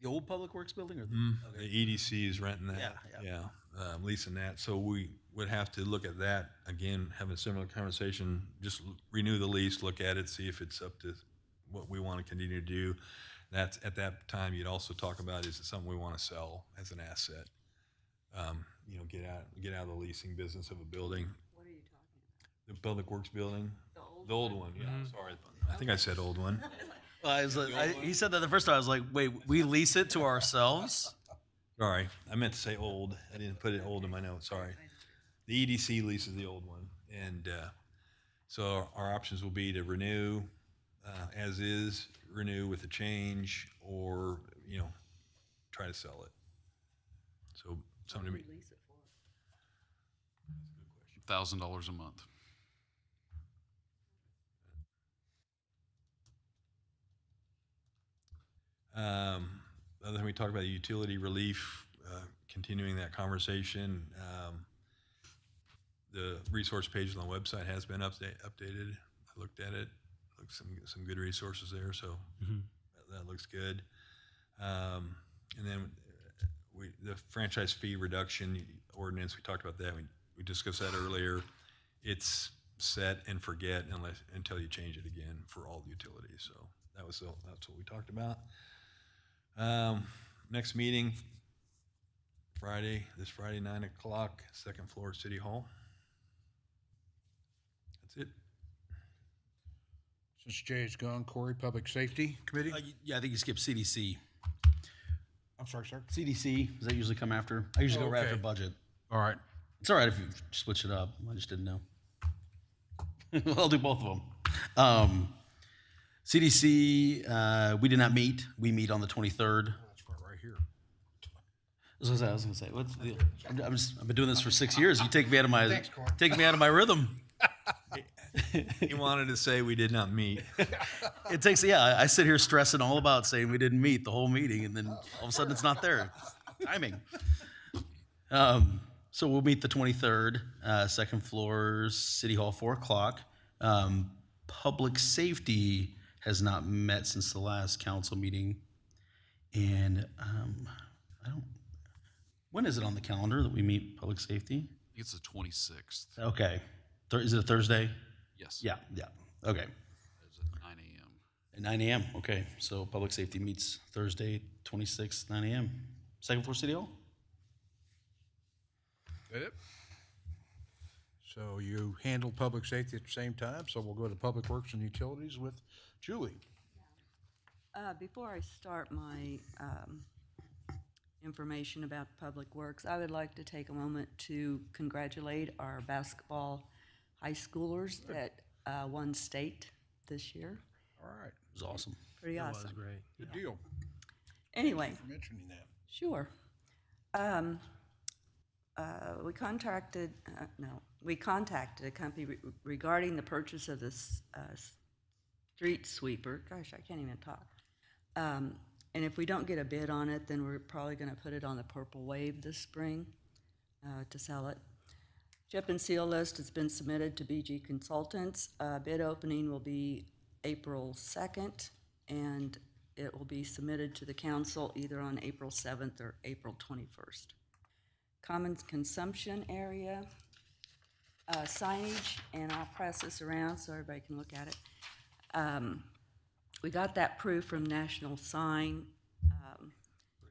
The old Public Works building or the? The EDC is renting that. Yeah. Leasing that. So we would have to look at that again, have a similar conversation, just renew the lease, look at it, see if it's up to what we want to continue to do. That's, at that time, you'd also talk about, is it something we want to sell as an asset? You know, get out of the leasing business of a building. What are you talking about? The Public Works building? The old one, yeah, sorry. I think I said old one. I was like, he said that the first time. I was like, wait, we lease it to ourselves? Sorry, I meant to say old. I didn't put it old in my notes, sorry. The EDC leases the old one. And so our options will be to renew as is, renew with a change, or, you know, try to sell it. So something to be. Lease it for. $1,000 a month. The other thing we talked about, utility relief, continuing that conversation. The resource page on the website has been updated. I looked at it. Looks some good resources there, so that looks good. And then the franchise fee reduction ordinance, we talked about that. We discussed that earlier. It's set and forget until you change it again for all the utilities. So that's what we talked about. Next meeting, this Friday, 9 o'clock, second floor, City Hall. That's it. since Jay's gone, Corey, Public Safety Committee? Yeah, I think you skipped CDC. I'm sorry, sir? CDC, does that usually come after? I usually go right after Okay. budget. All right. It's all right if you switch it up. I just didn't know. I'll do both of them. CDC, we did not meet. We meet on the 23rd. That's right here. I was gonna say, what's the deal? I've been doing this for 6 years. You take me out of my rhythm. He wanted to say we did not meet. It takes, I sit here stressing all about saying we didn't meet the whole meeting, and then all of a sudden it's not there. Timing. So we'll meet the 23rd, second floor, City Hall, 4 o'clock. Public safety has not met since the last council meeting. And when is it on the calendar that we meet public safety? I think it's the 26th. Okay. Is it a Thursday? Yes. Yeah. Okay. It's at 9 a.m. At 9 a.m. Okay. So public safety meets Thursday, 26th, 9 a.m. Second floor City Hall? That it? So you handle public safety at the same time, so we'll go to Public Works and Utilities with Julie. Before I start my information about Public Works, I would like to take a moment to congratulate our basketball high schoolers that won state this year. All right, It was awesome. Pretty That awesome. was great. good deal. Anyway, Thank you for mentioning that. sure. We contacted a company regarding the purchase of this street sweeper. Gosh, I can't even talk. And if we don't get a bid on it, then we're probably gonna put it on the Purple Wave this spring to sell it. Chip and seal list has been submitted to BG Consultants. Bid opening will be April 2nd, and it will be submitted to the council either on April 7th or April 21st. Common consumption area, signage, and I'll pass this around so everybody can look at it. We got that proof from National Sign,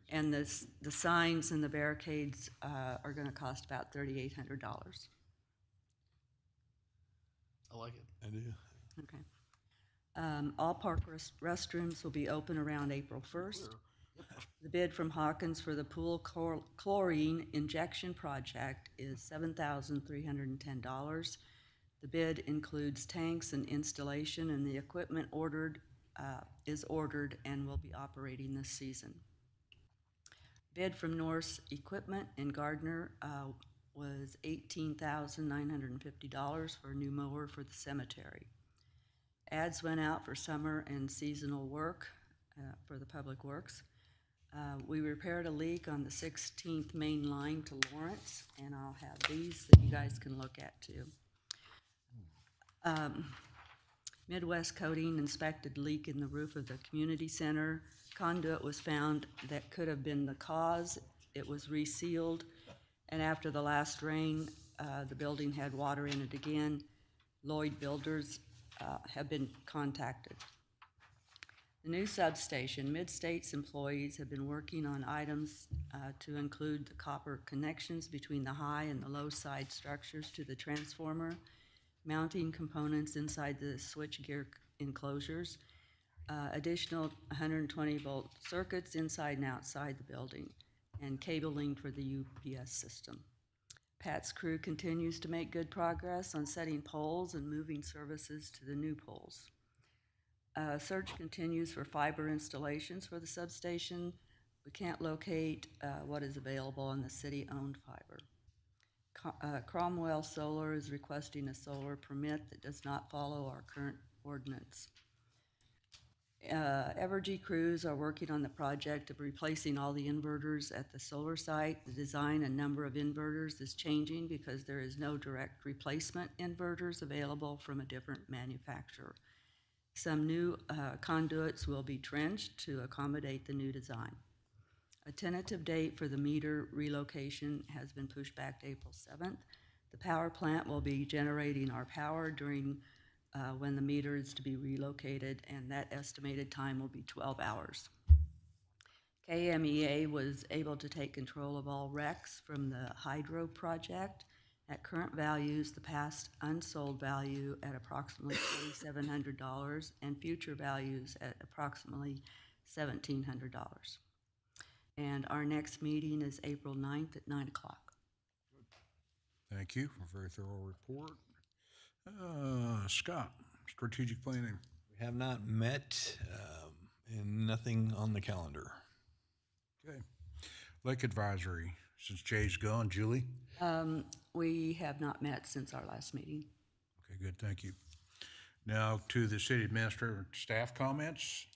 and the signs and the barricades are gonna cost about $3,800. I like it. I do. Okay. All park restrooms will be open around April 1st. The bid from Hawkins for the pool chlorine injection project is $7,310. The bid includes tanks and installation, and the equipment is ordered and will be operating this season. Bid from Norse Equipment in Gardner was $18,950 for a new mower for the cemetery. Ads went out for summer and seasonal work for the Public Works. We repaired a leak on the 16th main line to Lawrence, and I'll have these that you guys can look at too. Midwest Coating inspected leak in the roof of the community center. Conduit was found that could have been the cause. It was resealed, and after the last rain, the building had water in it again. Lloyd Builders have been contacted. The new substation, Mid-States employees have been working on items to include the copper connections between the high and the low side structures to the transformer, mounting components inside the switchgear enclosures, additional 120-volt circuits inside and outside the building, and cabling for the UPS system. Pat's crew continues to make good progress on setting poles and moving services to the new poles. Search continues for fiber installations for the substation. We can't locate what is available on the city-owned fiber. Cromwell Solar is requesting a solar permit that does not follow our current ordinance. Evergy crews are working on the project of replacing all the inverters at the solar site. The design and number of inverters is changing because there is no direct replacement inverters available from a different manufacturer. Some new conduits will be trenched to accommodate the new design. A tentative date for the meter relocation has been pushed back to April 7th. The power plant will be generating our power during when the meter is to be relocated, and that estimated time will be 12 hours. KMEA was able to take control of all RECs from the hydro project. At current values, the past unsold value at approximately $2,700 and future values at approximately $1,700. And our next meeting is April 9th at 9 o'clock. Thank you for a very thorough report. Scott, strategic planning. We have not met, and nothing on the calendar. Okay. Lake Advisory, since Jay's gone, Julie? We have not met since our last meeting. Okay, good, thank you. Now to the city administrator and staff comments.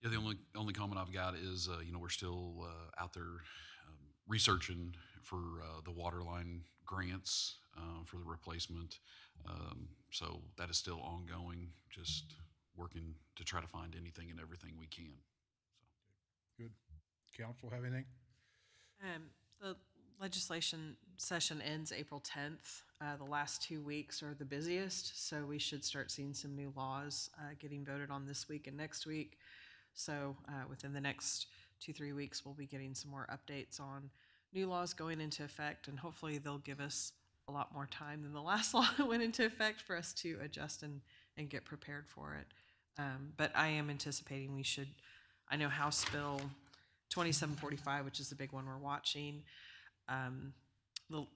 Yeah, the only comment I've got is, we're still out there researching for the water line grants for the replacement. So that is still ongoing, just working to try to find anything and everything we can. Good. Council have anything? The legislation session ends April 10th. The last 2 weeks are the busiest, so we should start seeing some new laws getting voted on this week and next week. So within the next 2-3 weeks, we'll be getting some more updates on new laws going into effect, and hopefully they'll give us a lot more time than the last law that went into effect for us to adjust and get prepared for it. But I am anticipating we should, I know House Bill 2745, which is the big one we're watching, the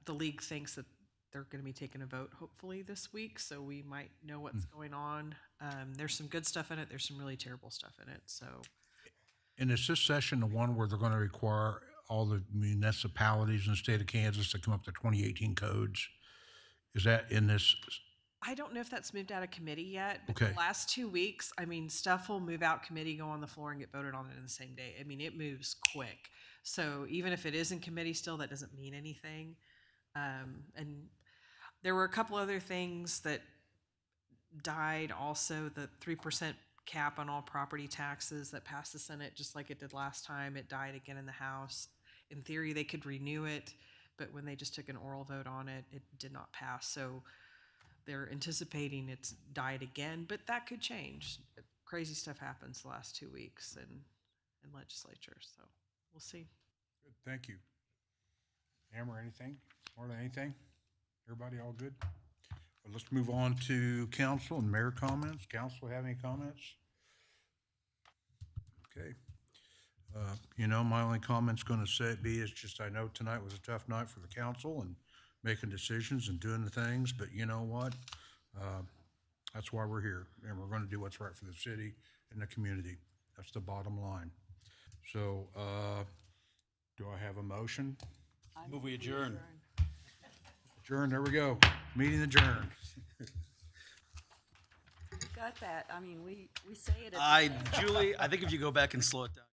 league thinks that they're going to be taking a vote hopefully this week, so we might know what's going on. There's some good stuff in it. There's some really terrible stuff in it. So, And is this session the one where they're going to require all the municipalities in the state of Kansas to come up to 2018 codes? Is that in this? I don't know if that's moved out of committee yet, but Okay. the last 2 weeks, I mean, stuff will move out committee, go on the floor, and get voted on it in the same day. I mean, it moves quick. So even if it is in committee still, that doesn't mean anything. And there were a couple other things that died also. The 3% cap on all property taxes that passed the Senate just like it did last time. It died again in the House. In theory, they could renew it, but when they just took an oral vote on it, it did not pass. So they're anticipating it's died again, but that could change. Crazy stuff happens the last 2 weeks in legislature, so we'll see. Good, thank you. Amber, anything? Marla, anything? Everybody all good? Well, let's move on to council and mayor comments. Council have any comments? Okay. My only comment's going to be is just I know tonight was a tough night for the council and making decisions and doing the things, but you know what? That's why we're here, and we're going to do what's right for the city and the community. That's the bottom line. So, do I have a motion? Move we adjourn. Adjourn, there we go. Meeting adjourned. Got that? I mean, we say it at the Julie, I think if you go back and slow it down.